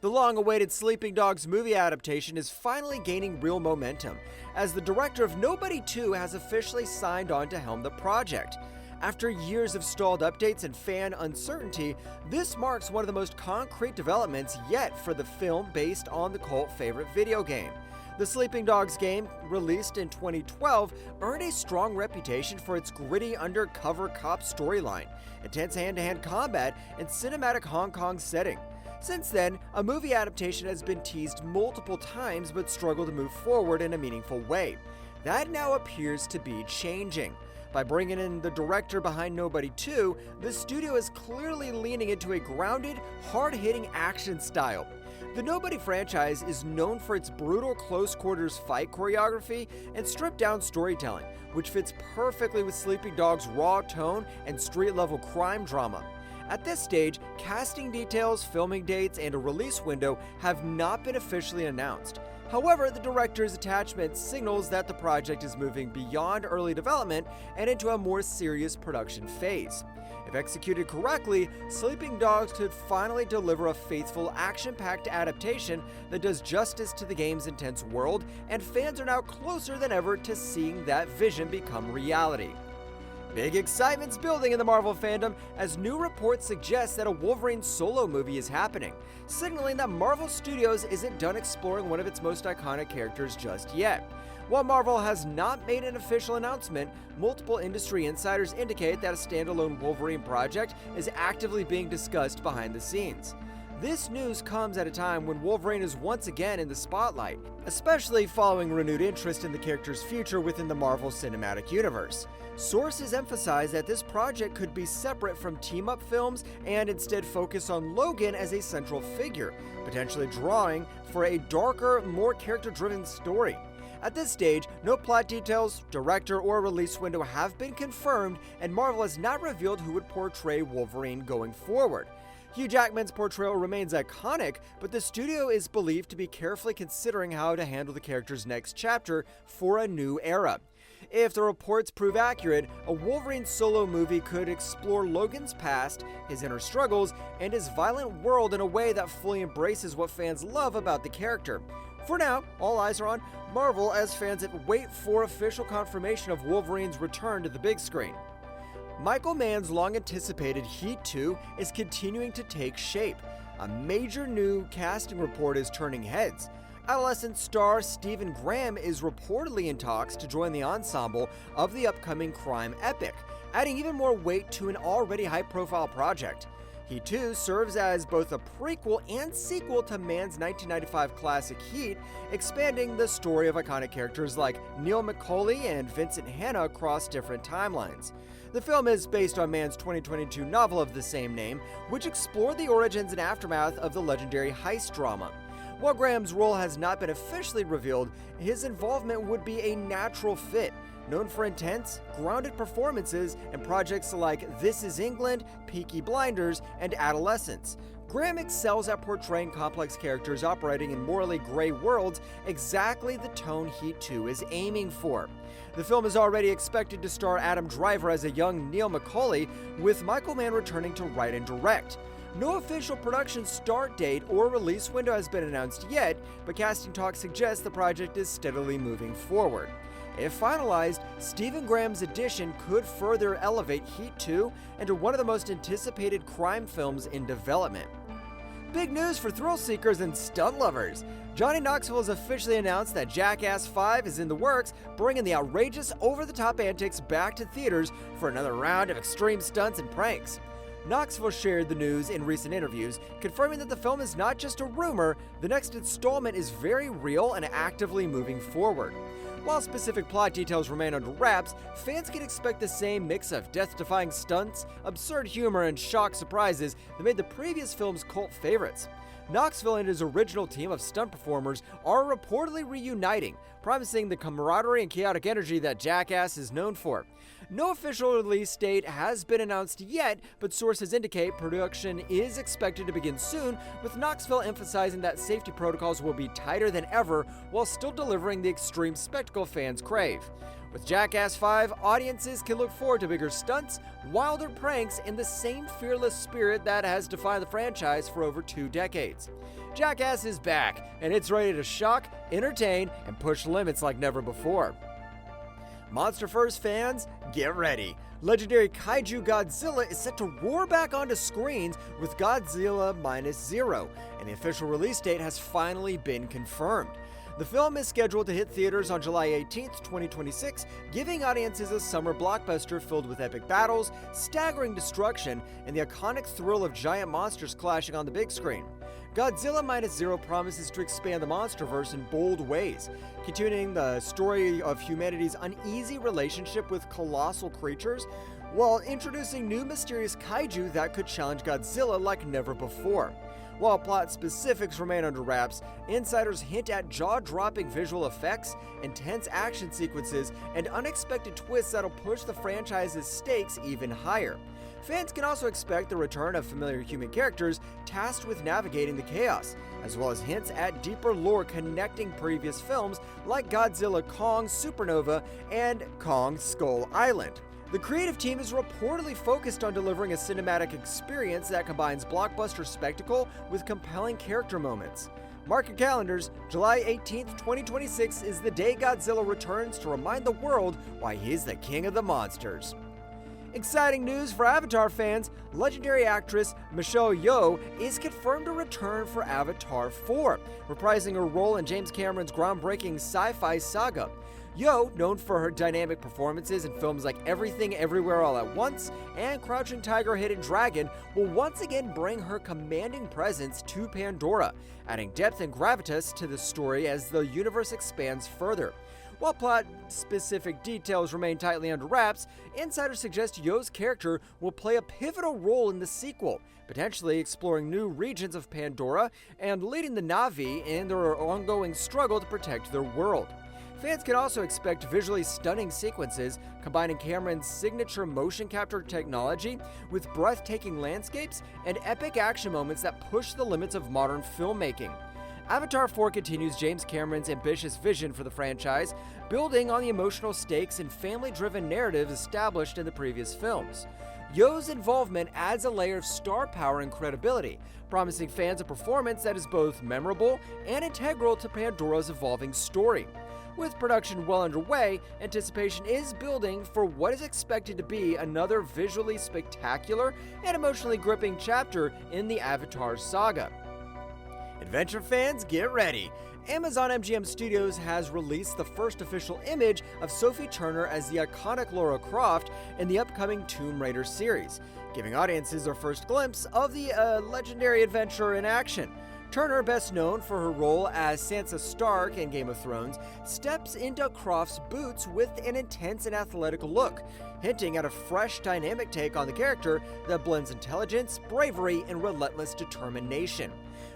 The long-awaited Sleeping Dogs movie adaptation is finally gaining real momentum, as the director of Nobody 2 has officially signed on to helm the project. After years of stalled updates and fan uncertainty, this marks one of the most concrete developments yet for the film based on the cult favorite video game. The Sleeping Dogs game, released in 2012, earned a strong reputation for its gritty undercover cop storyline, intense hand-to-hand combat, and cinematic Hong Kong setting. Since then, a movie adaptation has been teased multiple times but struggled to move forward in a meaningful way. That now appears to be changing. By bringing in the director behind Nobody 2, the studio is clearly leaning into a grounded, hard-hitting action style. The Nobody franchise is known for its brutal close-quarters fight choreography and stripped-down storytelling, which fits perfectly with Sleeping Dogs' raw tone and street-level crime drama. At this stage, casting details, filming dates, and a release window have not been officially announced. However, the director's attachment signals that the project is moving beyond early development and into a more serious production phase. If executed correctly, Sleeping Dogs could finally deliver a faithful, action-packed adaptation that does justice to the game's intense world, and fans are now closer than ever to seeing that vision become reality. Big excitement's building in the Marvel fandom as new reports suggest that a Wolverine solo movie is happening, signaling that Marvel Studios isn't done exploring one of its most iconic characters just yet. While Marvel has not made an official announcement, multiple industry insiders indicate that a standalone Wolverine project is actively being discussed behind the scenes. This news comes at a time when Wolverine is once again in the spotlight, especially following renewed interest in the character's future within the Marvel Cinematic Universe. Sources emphasize that this project could be separate from team-up films and instead focus on Logan as a central figure, potentially drawing for a darker, more character-driven story. At this stage, no plot details, director, or release window have been confirmed, and Marvel has not revealed who would portray Wolverine going forward. Hugh Jackman's portrayal remains iconic, but the studio is believed to be carefully considering how to handle the character's next chapter for a new era. If the reports prove accurate, a Wolverine solo movie could explore Logan's past, his inner struggles, and his violent world in a way that fully embraces what fans love about the character. For now, all eyes are on Marvel as fans wait for official confirmation of Wolverine's return to the big screen. Michael Mann's long-anticipated Heat 2 is continuing to take shape. A major new casting report is turning heads. Adolescent star Stephen Graham is reportedly in talks to join the ensemble of the upcoming crime epic, adding even more weight to an already high-profile project. Heat 2 serves as both a prequel and sequel to Mann's 1995 classic Heat, expanding the story of iconic characters like Neil McCauley and Vincent Hanna across different timelines. The film is based on Mann's 2022 novel of the same name, which explored the origins and aftermath of the legendary heist drama. While Graham's role has not been officially revealed, his involvement would be a natural fit. Known for intense, grounded performances in projects like This Is England, Peaky Blinders, and Adolescence, Graham excels at portraying complex characters operating in morally gray worlds, exactly the tone Heat 2 is aiming for. The film is already expected to star Adam Driver as a young Neil McCauley, with Michael Mann returning to write and direct. No official production start date or release window has been announced yet, but casting talks suggest the project is steadily moving forward. If finalized, Stephen Graham's addition could further elevate Heat 2 into one of the most anticipated crime films in development. Big news for thrill seekers and stunt lovers. Johnny Knoxville has officially announced that Jackass 5 is in the works, bringing the outrageous, over-the-top antics back to theaters for another round of extreme stunts and pranks. Knoxville shared the news in recent interviews, confirming that the film is not just a rumor, the next installment is very real and actively moving forward. While specific plot details remain under wraps, fans can expect the same mix of death-defying stunts, absurd humor, and shock surprises that made the previous film's cult favorites. Knoxville and his original team of stunt performers are reportedly reuniting, promising the camaraderie and chaotic energy that Jackass is known for. No official release date has been announced yet, but sources indicate production is expected to begin soon, with Knoxville emphasizing that safety protocols will be tighter than ever while still delivering the extreme spectacle fans crave. With Jackass 5, audiences can look forward to bigger stunts, wilder pranks, and the same fearless spirit that has defined the franchise for over 2 decades. Jackass is back, and it's ready to shock, entertain, and push limits like never before. MonsterVerse fans, get ready. Legendary kaiju Godzilla is set to roar back onto screens with Godzilla -0, and the official release date has finally been confirmed. The film is scheduled to hit theaters on July 18th, 2026, giving audiences a summer blockbuster filled with epic battles, staggering destruction, and the iconic thrill of giant monsters clashing on the big screen. Godzilla -0 promises to expand the MonsterVerse in bold ways, continuing the story of humanity's uneasy relationship with colossal creatures, while introducing new mysterious kaiju that could challenge Godzilla like never before. While plot specifics remain under wraps, insiders hint at jaw-dropping visual effects, intense action sequences, and unexpected twists that'll push the franchise's stakes even higher. Fans can also expect the return of familiar human characters tasked with navigating the chaos, as well as hints at deeper lore connecting previous films like Godzilla Kong Supernova and Kong Skull Island. The creative team is reportedly focused on delivering a cinematic experience that combines blockbuster spectacle with compelling character moments. Mark your calendars, July 18th, 2026 is the day Godzilla returns to remind the world why he's the king of the monsters. Exciting news for Avatar fans, legendary actress Michelle Yeoh is confirmed to return for Avatar 4, reprising her role in James Cameron's groundbreaking sci-fi saga. Yeoh, known for her dynamic performances in films like Everything Everywhere All at Once and Crouching Tiger, Hidden Dragon, will once again bring her commanding presence to Pandora, adding depth and gravitas to the story as the universe expands further. While plot-specific details remain tightly under wraps, insiders suggest Yeoh's character will play a pivotal role in the sequel, potentially exploring new regions of Pandora and leading the Na'vi in their ongoing struggle to protect their world. Fans can also expect visually stunning sequences, combining Cameron's signature motion capture technology with breathtaking landscapes and epic action moments that push the limits of modern filmmaking. Avatar 4 continues James Cameron's ambitious vision for the franchise, building on the emotional stakes and family-driven narrative established in the previous films. Yeoh's involvement adds a layer of star power and credibility, promising fans a performance that is both memorable and integral to Pandora's evolving story. With production well underway, anticipation is building for what is expected to be another visually spectacular and emotionally gripping chapter in the Avatar saga. Adventure fans, get ready! Amazon MGM Studios has released the first official image of Sophie Turner as the iconic Lara Croft in the upcoming Tomb Raider series, giving audiences their first glimpse of the legendary adventurer in action. Turner, best known for her role as Sansa Stark in Game of Thrones, steps into Croft's boots with an intense and athletic look, hinting at a fresh, dynamic take on the character that blends intelligence, bravery, and relentless determination.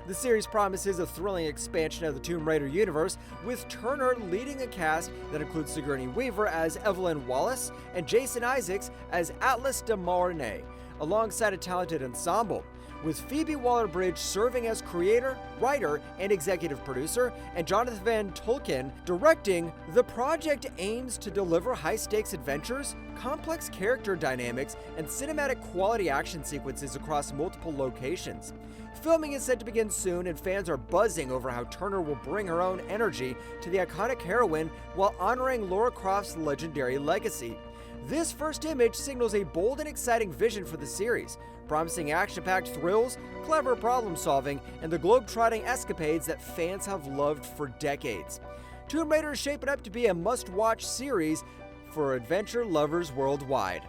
The series promises a thrilling expansion of the Tomb Raider universe, with Turner leading a cast that includes Sigourney Weaver as Evelyn Wallace and Jason Isaacs as Atlas de Mornay, alongside a talented ensemble, with Phoebe Waller-Bridge serving as creator, writer, and executive producer, and Jonathan Van Tolkien directing. The project aims to deliver high-stakes adventures, complex character dynamics, and cinematic quality action sequences across multiple locations. Filming is set to begin soon, and fans are buzzing over how Turner will bring her own energy to the iconic heroine while honoring Lara Croft's legendary legacy. This first image signals a bold and exciting vision for the series, promising action-packed thrills, clever problem-solving, and the globe-trotting escapades that fans have loved for decades. Tomb Raider is shaping up to be a must-watch series for adventure lovers worldwide.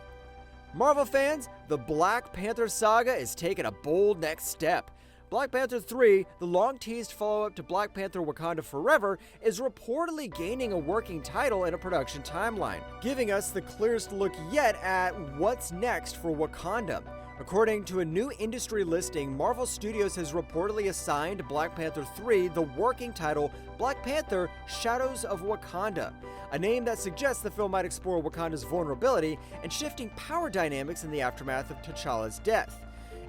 Marvel fans, the Black Panther saga is taking a bold next step. Black Panther 3, the long-teased follow-up to Black Panther Wakanda Forever, is reportedly gaining a working title and a production timeline, giving us the clearest look yet at what's next for Wakanda. According to a new industry listing, Marvel Studios has reportedly assigned Black Panther 3 the working title Black Panther: Shadows of Wakanda, a name that suggests the film might explore Wakanda's vulnerability and shifting power dynamics in the aftermath of T'Challa's death.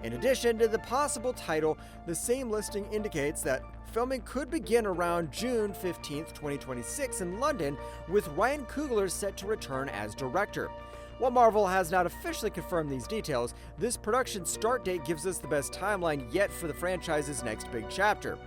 In addition to the possible title, the same listing indicates that filming could begin around June 15, 2026 in London, with Ryan Coogler set to return as director. While Marvel has not officially confirmed these details, this production start date gives us the best timeline yet for the franchise's next big chapter.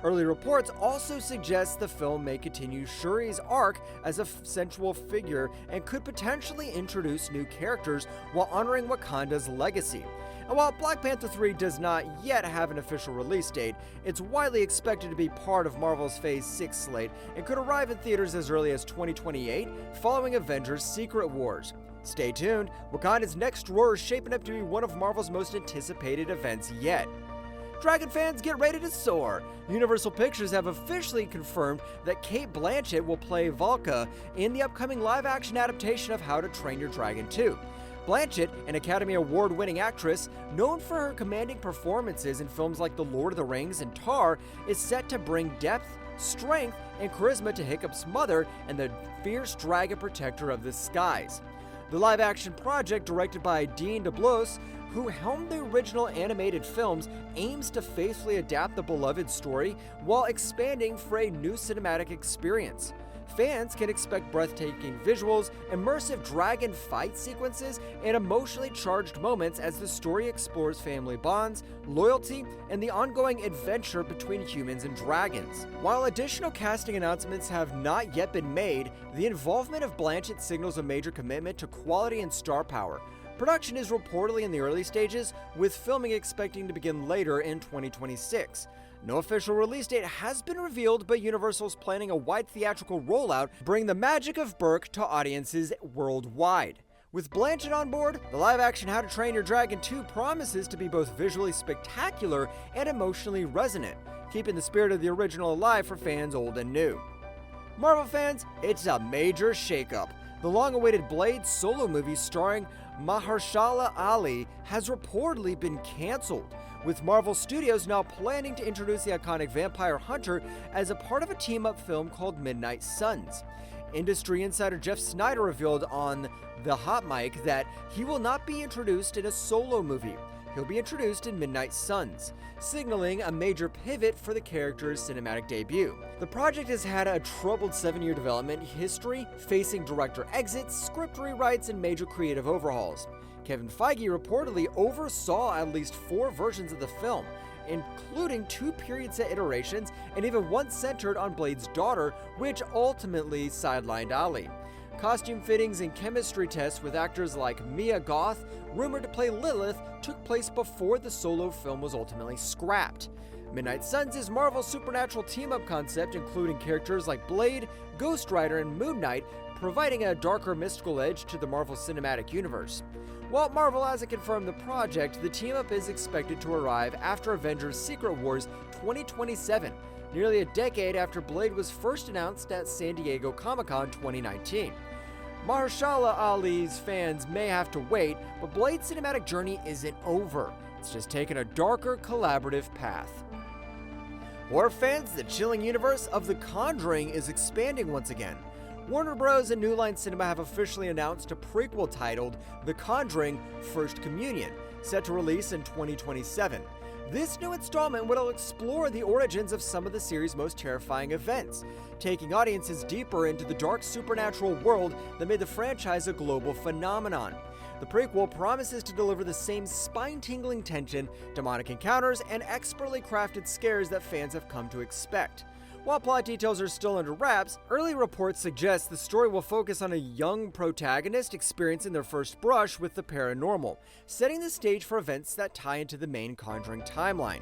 Early reports also suggest the film may continue Shuri's arc as a central figure and could potentially introduce new characters while honoring Wakanda's legacy. And while Black Panther 3 does not yet have an official release date, it's widely expected to be part of Marvel's Phase 6 slate and could arrive in theaters as early as 2028, following Avengers Secret Wars. Stay tuned, Wakanda's next roar is shaping up to be one of Marvel's most anticipated events yet. Dragon fans, get ready to soar! Universal Pictures have officially confirmed that Cate Blanchett will play Valka in the upcoming live-action adaptation of How to Train Your Dragon 2. Blanchett, an Academy Award-winning actress known for her commanding performances in films like The Lord of the Rings and Tar, is set to bring depth, strength, and charisma to Hiccup's mother and the fierce dragon protector of the skies. The live-action project, directed by Dean DeBlos, who helmed the original animated films, aims to faithfully adapt the beloved story while expanding for a new cinematic experience. Fans can expect breathtaking visuals, immersive dragon fight sequences, and emotionally charged moments as the story explores family bonds, loyalty, and the ongoing adventure between humans and dragons. While additional casting announcements have not yet been made, the involvement of Blanchett signals a major commitment to quality and star power. Production is reportedly in the early stages, with filming expecting to begin later in 2026. No official release date has been revealed, but Universal's planning a wide theatrical rollout, bring the magic of Burke to audiences worldwide. With Blanchett on board, the live-action How to Train Your Dragon 2 promises to be both visually spectacular and emotionally resonant, keeping the spirit of the original alive for fans old and new. Marvel fans, it's a major shakeup. The long-awaited Blade solo movie starring Mahershala Ali has reportedly been canceled, with Marvel Studios now planning to introduce the iconic vampire hunter as a part of a team-up film called Midnight Suns. Industry insider Jeff Snyder revealed on The Hot Mic that he will not be introduced in a solo movie. He'll be introduced in Midnight Suns, signaling a major pivot for the character's cinematic debut. The project has had a troubled 7-year development history, facing director exits, script rewrites, and major creative overhauls. Kevin Feige reportedly oversaw at least 4 versions of the film, including 2 period set iterations and even one centered on Blade's daughter, which ultimately sidelined Ali. Costume fittings and chemistry tests with actors like Mia Goth, rumored to play Lilith, took place before the solo film was ultimately scrapped. Midnight Suns is Marvel's supernatural team-up concept, including characters like Blade, Ghost Rider, and Moon Knight, providing a darker mystical edge to the Marvel Cinematic Universe. While Marvel hasn't confirmed the project, the team-up is expected to arrive after Avengers Secret Wars 2027, nearly a decade after Blade was first announced at San Diego Comic-Con 2019. Mahershala Ali's fans may have to wait, but Blade's cinematic journey isn't over. It's just taken a darker, collaborative path. Horror fans, the chilling universe of The Conjuring is expanding once again. Warner Bros. And New Line Cinema have officially announced a prequel titled The Conjuring: First Communion, set to release in 2027. This new installment will explore the origins of some of the series' most terrifying events, taking audiences deeper into the dark supernatural world that made the franchise a global phenomenon. The prequel promises to deliver the same spine-tingling tension, demonic encounters, and expertly crafted scares that fans have come to expect. While plot details are still under wraps, early reports suggest the story will focus on a young protagonist experiencing their first brush with the paranormal, setting the stage for events that tie into the main Conjuring timeline.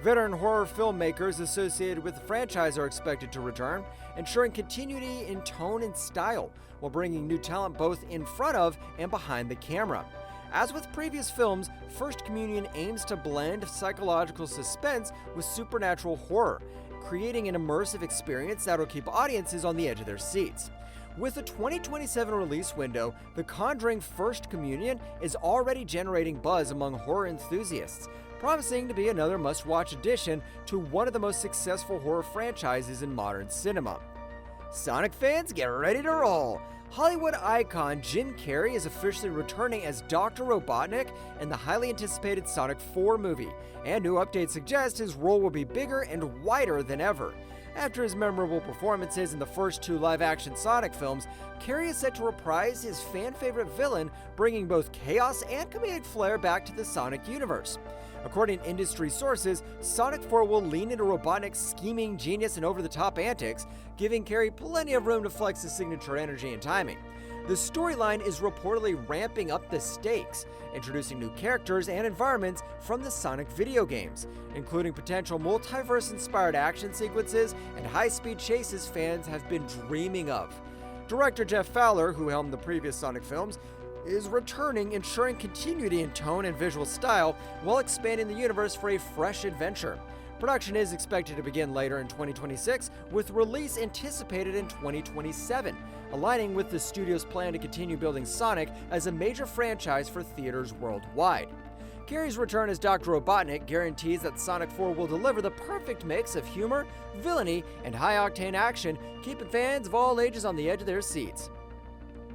Veteran horror filmmakers associated with the franchise are expected to return, ensuring continuity in tone and style, while bringing new talent both in front of and behind the camera. As with previous films, First Communion aims to blend psychological suspense with supernatural horror, creating an immersive experience that will keep audiences on the edge of their seats. With a 2027 release window, The Conjuring: First Communion is already generating buzz among horror enthusiasts, promising to be another must-watch addition to one of the most successful horror franchises in modern cinema. Sonic fans, get ready to roll! Hollywood icon Jim Carrey is officially returning as Dr. Robotnik in the highly anticipated Sonic 4 movie, and new updates suggest his role will be bigger and wider than ever. After his memorable performances in the first 2 live-action Sonic films, Carrey is set to reprise his fan-favorite villain, bringing both chaos and comedic flair back to the Sonic universe. According to industry sources, Sonic 4 will lean into Robotnik's scheming, genius, and over-the-top antics, giving Carrey plenty of room to flex his signature energy and timing. The storyline is reportedly ramping up the stakes, introducing new characters and environments from the Sonic video games, including potential multiverse-inspired action sequences and high-speed chases fans have been dreaming of. Director Jeff Fowler, who helmed the previous Sonic films, is returning, ensuring continuity in tone and visual style while expanding the universe for a fresh adventure. Production is expected to begin later in 2026, with release anticipated in 2027, aligning with the studio's plan to continue building Sonic as a major franchise for theaters worldwide. Carrey's return as Dr. Robotnik guarantees that Sonic 4 will deliver the perfect mix of humor, villainy, and high-octane action, keeping fans of all ages on the edge of their seats.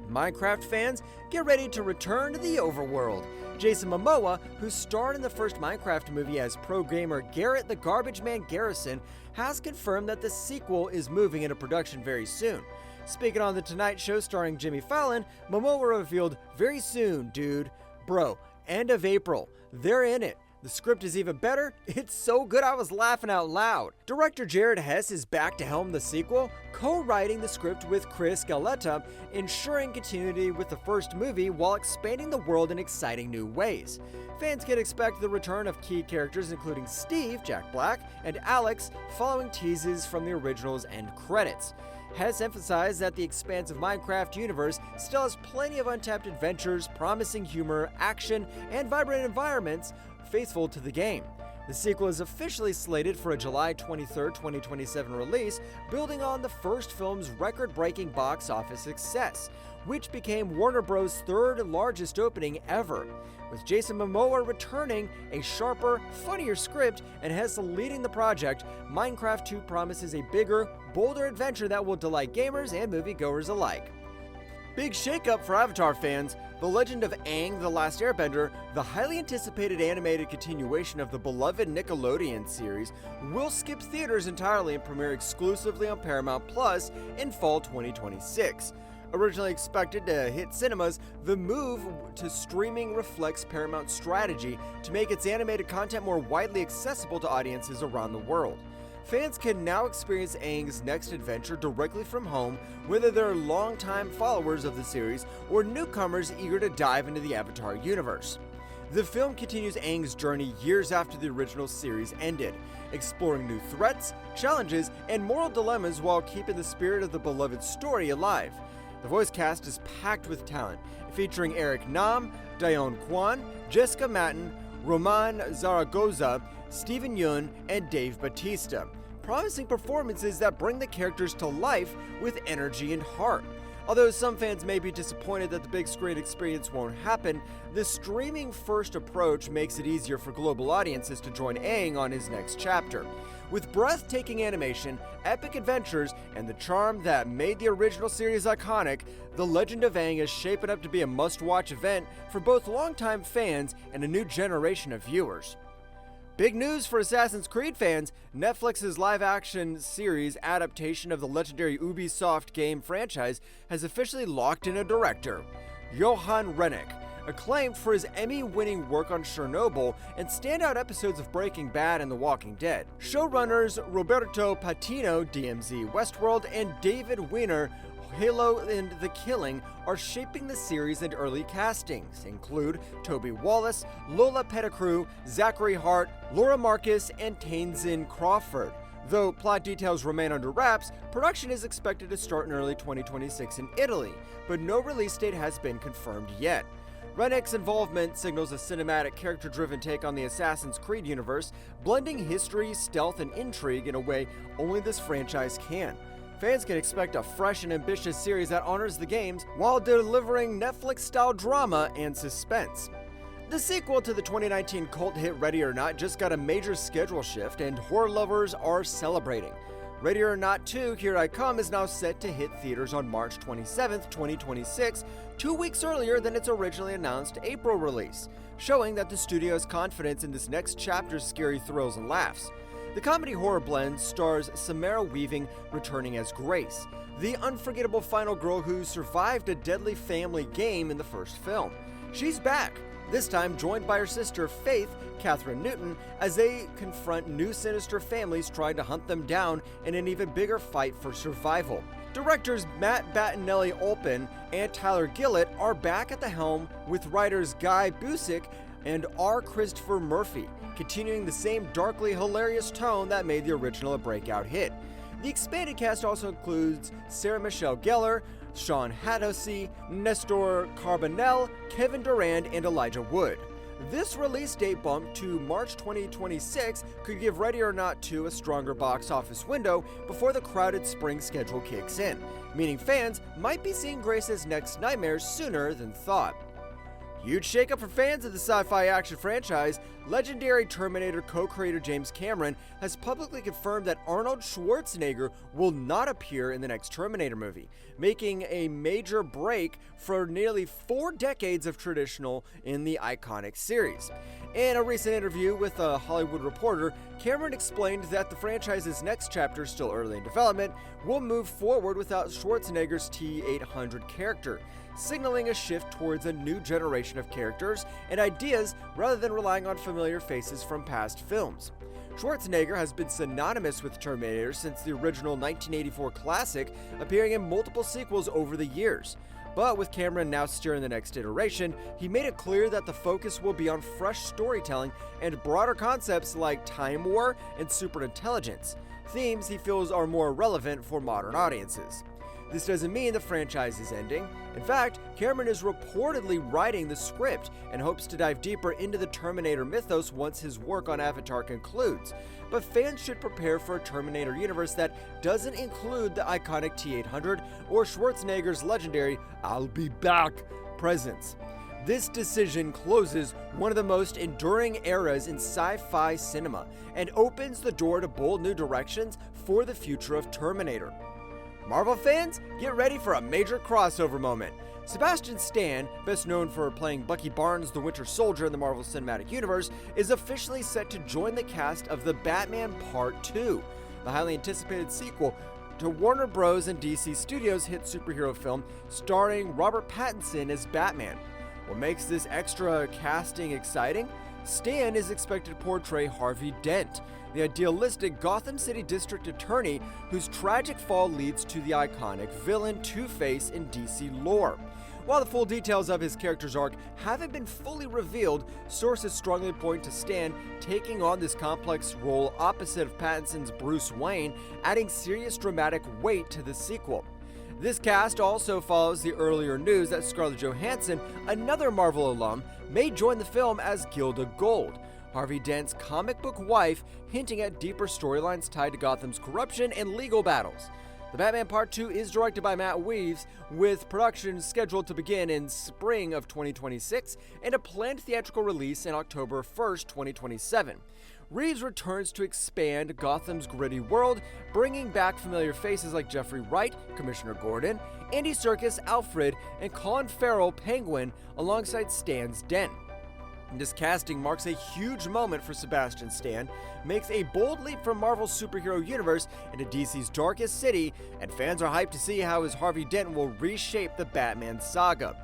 Minecraft fans, get ready to return to the overworld. Jason Momoa, who starred in the first Minecraft movie as pro gamer Garrett the Garbage Man Garrison, has confirmed that the sequel is moving into production very soon. Speaking on The Tonight Show starring Jimmy Fallon, Momoa revealed, "Very soon, dude. Bro, end of April. They're in it. The script is even better. It's so good I was laughing out loud. Director Jared Hess is back to helm the sequel, co-writing the script with Chris Galletta, ensuring continuity with the first movie while expanding the world in exciting new ways. Fans can expect the return of key characters including Steve, Jack Black, and Alex, following teases from the original's end credits. Hess emphasized that the expansive Minecraft universe still has plenty of untapped adventures, promising humor, action, and vibrant environments faithful to the game. The sequel is officially slated for a July 23, 2027 release, building on the first film's record-breaking box office success, which became Warner Bros.' third largest opening ever. With Jason Momoa returning, a sharper, funnier script, and Hess leading the project, Minecraft 2 promises a bigger, bolder adventure that will delight gamers and moviegoers alike. Big shakeup for Avatar fans. The Legend of Aang, The Last Airbender, the highly anticipated animated continuation of the beloved Nickelodeon series, will skip theaters entirely and premiere exclusively on Paramount Plus in fall 2026. Originally expected to hit cinemas, the move to streaming reflects Paramount's strategy to make its animated content more widely accessible to audiences around the world. Fans can now experience Aang's next adventure directly from home, whether they're longtime followers of the series or newcomers eager to dive into the Avatar universe. The film continues Aang's journey years after the original series ended, exploring new threats, challenges, and moral dilemmas while keeping the spirit of the beloved story alive. The voice cast is packed with talent, featuring Eric Nam, Dione Kwan, Jessica Matten, Roman Zaragoza, Steven Yeun, and Dave Bautista, promising performances that bring the characters to life with energy and heart. Although some fans may be disappointed that the big screen experience won't happen, the streaming-first approach makes it easier for global audiences to join Aang on his next chapter. With breathtaking animation, epic adventures, and the charm that made the original series iconic, The Legend of Aang is shaping up to be a must-watch event for both longtime fans and a new generation of viewers. Big news for Assassin's Creed fans. Netflix's live-action series adaptation of the legendary Ubisoft game franchise has officially locked in a director, Johan Renck. Acclaimed for his Emmy-winning work on Chernobyl and standout episodes of Breaking Bad and The Walking Dead. Showrunners Roberto Patino, DMZ Westworld, and David Weiner, Halo and The Killing, are shaping the series, and early castings include Toby Wallace, Lola Pettigrew, Zachary Hart, Laura Marcus, and Tenzin Crawford. Though plot details remain under wraps, production is expected to start in early 2026 in Italy, but no release date has been confirmed yet. Rennick's involvement signals a cinematic, character-driven take on the Assassin's Creed universe, blending history, stealth, and intrigue in a way only this franchise can. Fans can expect a fresh and ambitious series that honors the games while delivering Netflix-style drama and suspense. The sequel to the 2019 cult hit Ready or Not just got a major schedule shift, and horror lovers are celebrating. Ready or Not 2, Here I Come is now set to hit theaters on March 27, 2026, 2 weeks earlier than its originally announced April release, showing that the studio has confidence in this next chapter's scary thrills and laughs. The comedy-horror blend stars Samara Weaving returning as Grace, the unforgettable final girl who survived a deadly family game in the first film. She's back, this time joined by her sister Faith, Catherine Newton, as they confront new sinister families trying to hunt them down in an even bigger fight for survival. Directors Matt Bettinelli-Olpin and Tyler Gillett are back at the helm, with writers Guy Busick and R. Christopher Murphy, continuing the same darkly hilarious tone that made the original a breakout hit. The expanded cast also includes Sarah Michelle Gellar, Sean Hatosy, Nestor Carbonell, Kevin Durand, and Elijah Wood. This release date bump to March 2026 could give Ready or Not 2 a stronger box office window before the crowded spring schedule kicks in, meaning fans might be seeing Grace's next nightmare sooner than thought. Huge shakeup for fans of the sci-fi action franchise. Legendary Terminator co-creator James Cameron has publicly confirmed that Arnold Schwarzenegger will not appear in the next Terminator movie, making a major break for nearly 4 decades of traditional in the iconic series. In a recent interview with a Hollywood Reporter, Cameron explained that the franchise's next chapter, still early in development, will move forward without Schwarzenegger's T-800 character, signaling a shift towards a new generation of characters and ideas rather than relying on familiar familiar faces from past films. Schwarzenegger has been synonymous with Terminator since the original 1984 classic, appearing in multiple sequels over the years. But with Cameron now steering the next iteration, he made it clear that the focus will be on fresh storytelling and broader concepts like time war and superintelligence, themes he feels are more relevant for modern audiences. This doesn't mean the franchise is ending. In fact, Cameron is reportedly writing the script and hopes to dive deeper into the Terminator mythos once his work on Avatar concludes. But fans should prepare for a Terminator universe that doesn't include the iconic T-800 or Schwarzenegger's legendary "I'll be back" presence. This decision closes one of the most enduring eras in sci-fi cinema and opens the door to bold new directions for the future of Terminator. Marvel fans, get ready for a major crossover moment. Sebastian Stan, best known for playing Bucky Barnes the Winter Soldier in the Marvel Cinematic Universe, is officially set to join the cast of The Batman Part 2, the highly anticipated sequel to Warner Bros. And DC Studios' hit superhero film starring Robert Pattinson as Batman. What makes this extra casting exciting? Stan is expected to portray Harvey Dent, the idealistic Gotham City District Attorney whose tragic fall leads to the iconic villain Two-Face in DC lore. While the full details of his character's arc haven't been fully revealed, sources strongly point to Stan taking on this complex role opposite of Pattinson's Bruce Wayne, adding serious dramatic weight to the sequel. This cast also follows the earlier news that Scarlett Johansson, another Marvel alum, may join the film as Gilda Gold, Harvey Dent's comic book wife, hinting at deeper storylines tied to Gotham's corruption and legal battles. The Batman Part 2 is directed by Matt Reeves, with production scheduled to begin in spring of 2026 and a planned theatrical release in October 1st, 2027. Reeves returns to expand Gotham's gritty world, bringing back familiar faces like Jeffrey Wright, Commissioner Gordon, Andy Serkis, Alfred, and Colin Farrell, Penguin, alongside Stan's Dent. This casting marks a huge moment for Sebastian Stan, makes a bold leap from Marvel's superhero universe into DC's darkest city, and fans are hyped to see how his Harvey Dent will reshape the Batman saga.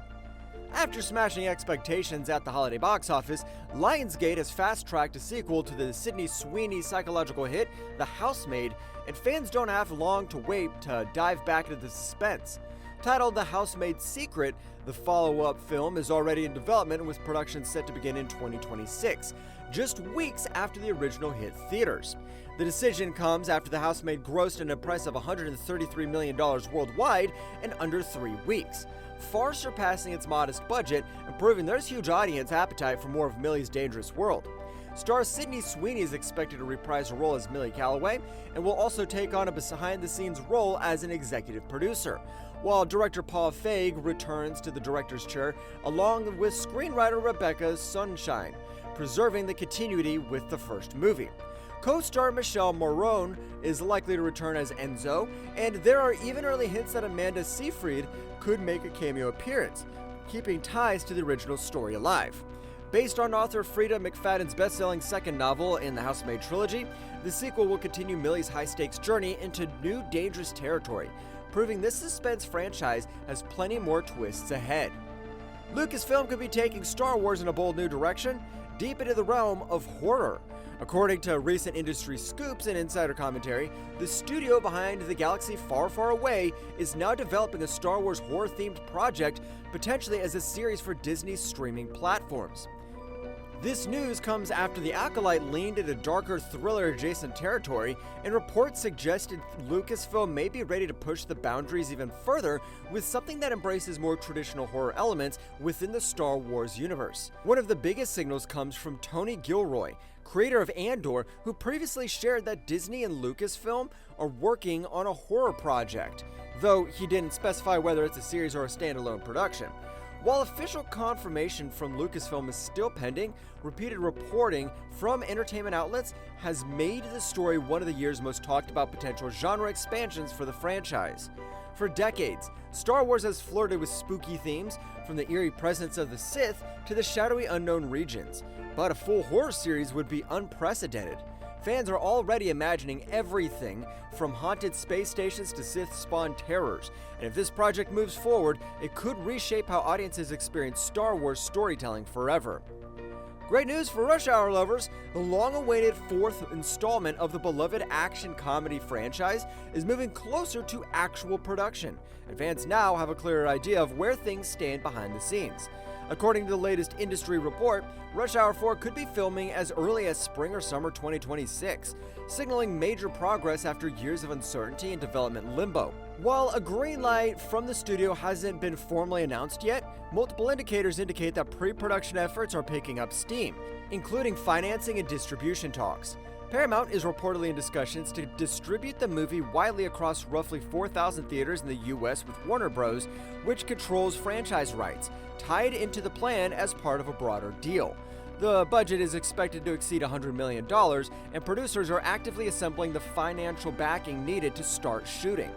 After smashing expectations at the holiday box office, Lionsgate has fast-tracked a sequel to the Sydney Sweeney psychological hit, The Housemaid, and fans don't have long to wait to dive back into the suspense. Titled The Housemaid's Secret, the follow-up film is already in development with production set to begin in 2026, just weeks after the original hit theaters. The decision comes after The Housemaid grossed an impressive $133 million worldwide in under 3 weeks, far surpassing its modest budget and proving there's huge audience appetite for more of Millie's dangerous world. Star Sydney Sweeney is expected to reprise her role as Millie Calloway and will also take on a behind-the-scenes role as an executive producer, while director Paul Feig returns to the director's chair along with screenwriter Rebecca Sunshine, preserving the continuity with the first movie. Co-star Michelle Morone is likely to return as Enzo, and there are even early hints that Amanda Seyfried could make a cameo appearance, keeping ties to the original story alive. Based on author Frida McFadden's best-selling second novel in the Housemaid trilogy, the sequel will continue Millie's high-stakes journey into new dangerous territory, proving this suspense franchise has plenty more twists ahead. Lucasfilm could be taking Star Wars in a bold new direction, deep into the realm of horror. According to recent industry scoops and insider commentary, the studio behind The Galaxy Far, Far Away is now developing a Star Wars horror-themed project, potentially as a series for Disney's streaming platforms. This news comes after The Acolyte leaned into darker thriller-adjacent territory, and reports suggested Lucasfilm may be ready to push the boundaries even further with something that embraces more traditional horror elements within the Star Wars universe. One of the biggest signals comes from Tony Gilroy, creator of Andor, who previously shared that Disney and Lucasfilm are working on a horror project, though he didn't specify whether it's a series or a standalone production. While official confirmation from Lucasfilm is still pending, repeated reporting from entertainment outlets has made the story one of the year's most talked about potential genre expansions for the franchise. For decades, Star Wars has flirted with spooky themes, from the eerie presence of the Sith to the shadowy unknown regions, but a full horror series would be unprecedented. Fans are already imagining everything from haunted space stations to Sith-spawned terrors, and if this project moves forward, it could reshape how audiences experience Star Wars storytelling forever. Great news for Rush Hour lovers! The long-awaited fourth installment of the beloved action comedy franchise is moving closer to actual production, and fans now have a clearer idea of where things stand behind the scenes. According to the latest industry report, Rush Hour 4 could be filming as early as spring or summer 2026, signaling major progress after years of uncertainty and development limbo. While a green light from the studio hasn't been formally announced yet, multiple indicators indicate that pre-production efforts are picking up steam, including financing and distribution talks. Paramount is reportedly in discussions to distribute the movie widely across roughly 4,000 theaters in the US with Warner Bros., which controls franchise rights, tied into the plan as part of a broader deal. The budget is expected to exceed $100 million, and producers are actively assembling the financial backing needed to start shooting.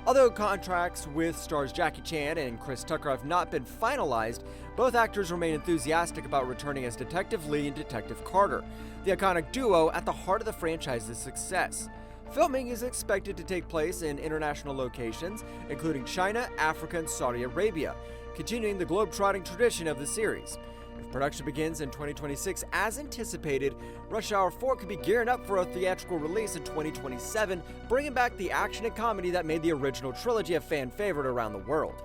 Although contracts with stars Jackie Chan and Chris Tucker have not been finalized, both actors remain enthusiastic about returning as Detective Lee and Detective Carter, the iconic duo at the heart of the franchise's success. Filming is expected to take place in international locations, including China, Africa, and Saudi Arabia, continuing the globe-trotting tradition of the series. If production begins in 2026 as anticipated, Rush Hour 4 could be gearing up for a theatrical release in 2027, bringing back the action and comedy that made the original trilogy a fan favorite around the world.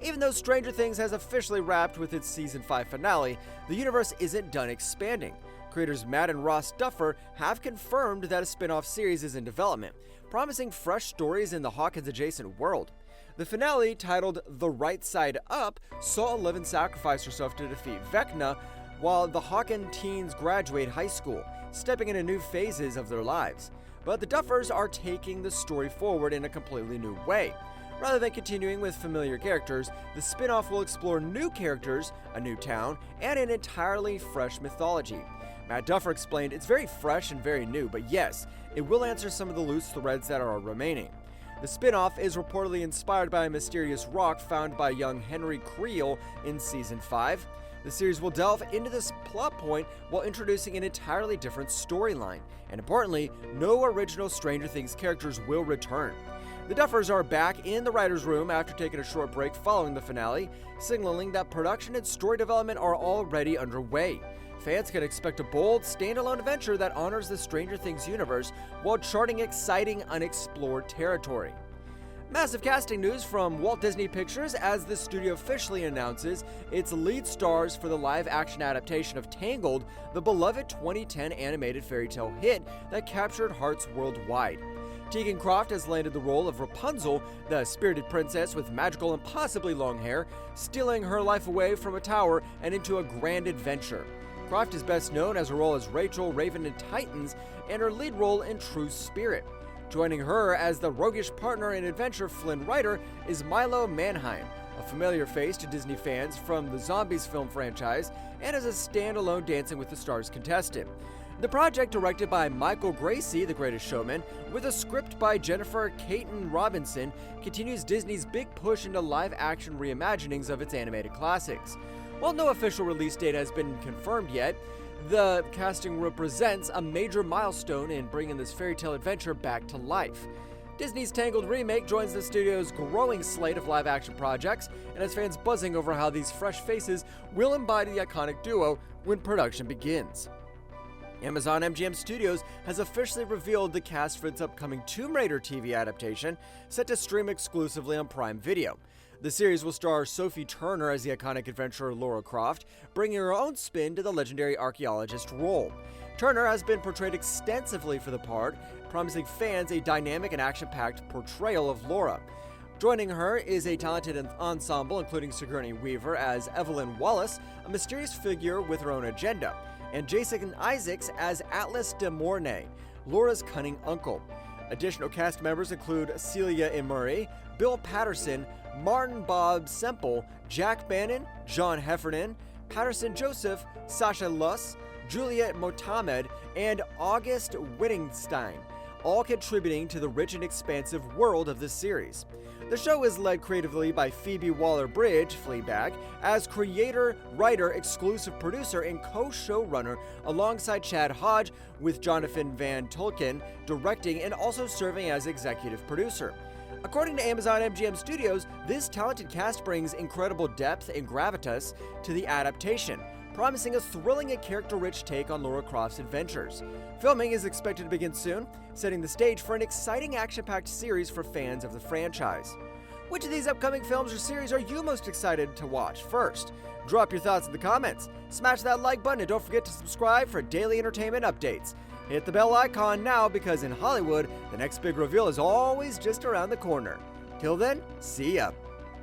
Even though Stranger Things has officially wrapped with its season 5 finale, the universe isn't done expanding. Creators Matt and Ross Duffer have confirmed that a spin-off series is in development, promising fresh stories in the Hawkins-adjacent world. The finale, titled The Right Side Up, saw Eleven sacrifice herself to defeat Vecna while the Hawkins teens graduate high school, stepping into new phases of their lives. But the Duffers are taking the story forward in a completely new way. Rather than continuing with familiar characters, the spin-off will explore new characters, a new town, and an entirely fresh mythology. Matt Duffer explained, "It's very fresh and very new, but yes, it will answer some of the loose threads that are remaining." The spin-off is reportedly inspired by a mysterious rock found by young Henry Creel in Season 5. The series will delve into this plot point while introducing an entirely different storyline, and importantly, no original Stranger Things characters will return. The Duffers are back in the writer's room after taking a short break following the finale, signaling that production and story development are already underway. Fans can expect a bold, standalone adventure that honors the Stranger Things universe while charting exciting, unexplored territory. Massive casting news from Walt Disney Pictures as the studio officially announces its lead stars for the live-action adaptation of Tangled, the beloved 2010 animated fairy tale hit that captured hearts worldwide. Tegan Croft has landed the role of Rapunzel, the spirited princess with magical and possibly long hair, stealing her life away from a tower and into a grand adventure. Croft is best known as her role as Rachel Raven in Titans and her lead role in True Spirit. Joining her as the roguish partner in adventure Flynn Rider is Milo Manheim, a familiar face to Disney fans from the Zombies film franchise and as a standalone Dancing with the Stars contestant. The project, directed by Michael Gracie, The Greatest Showman, with a script by Jennifer Caton Robinson, continues Disney's big push into live-action reimaginings of its animated classics. While no official release date has been confirmed yet, the casting represents a major milestone in bringing this fairy tale adventure back to life. Disney's Tangled remake joins the studio's growing slate of live-action projects and has fans buzzing over how these fresh faces will embody the iconic duo when production begins. Amazon MGM Studios has officially revealed the cast for its upcoming Tomb Raider TV adaptation, set to stream exclusively on Prime Video. The series will star Sophie Turner as the iconic adventurer Lara Croft, bringing her own spin to the legendary archaeologist role. Turner has been portrayed extensively for the part, promising fans a dynamic and action-packed portrayal of Lara. Joining her is a talented ensemble including Sigourney Weaver as Evelyn Wallace, a mysterious figure with her own agenda, and Jason Isaacs as Atlas de Mornay, Laura's cunning uncle. Additional cast members include Celia Imrie, Bill Patterson, Martin Bob Semple, Jack Bannon, John Heffernan, Patterson Joseph, Sasha Luss, Juliet Motamed, and August Wittgenstein, all contributing to the rich and expansive world of this series. The show is led creatively by Phoebe Waller-Bridge, Fleabag, as creator, writer, exclusive producer, and co-showrunner alongside Chad Hodge, with Jonathan Van Tolkien directing and also serving as executive producer. According to Amazon MGM Studios, this talented cast brings incredible depth and gravitas to the adaptation, promising a thrilling and character-rich take on Lara Croft's adventures. Filming is expected to begin soon, setting the stage for an exciting action-packed series for fans of the franchise. Which of these upcoming films or series are you most excited to watch first? Drop your thoughts in the comments, smash that like button, and don't forget to subscribe for daily entertainment updates. Hit the bell icon now because in Hollywood, the next big reveal is always just around the corner. Till then, see ya!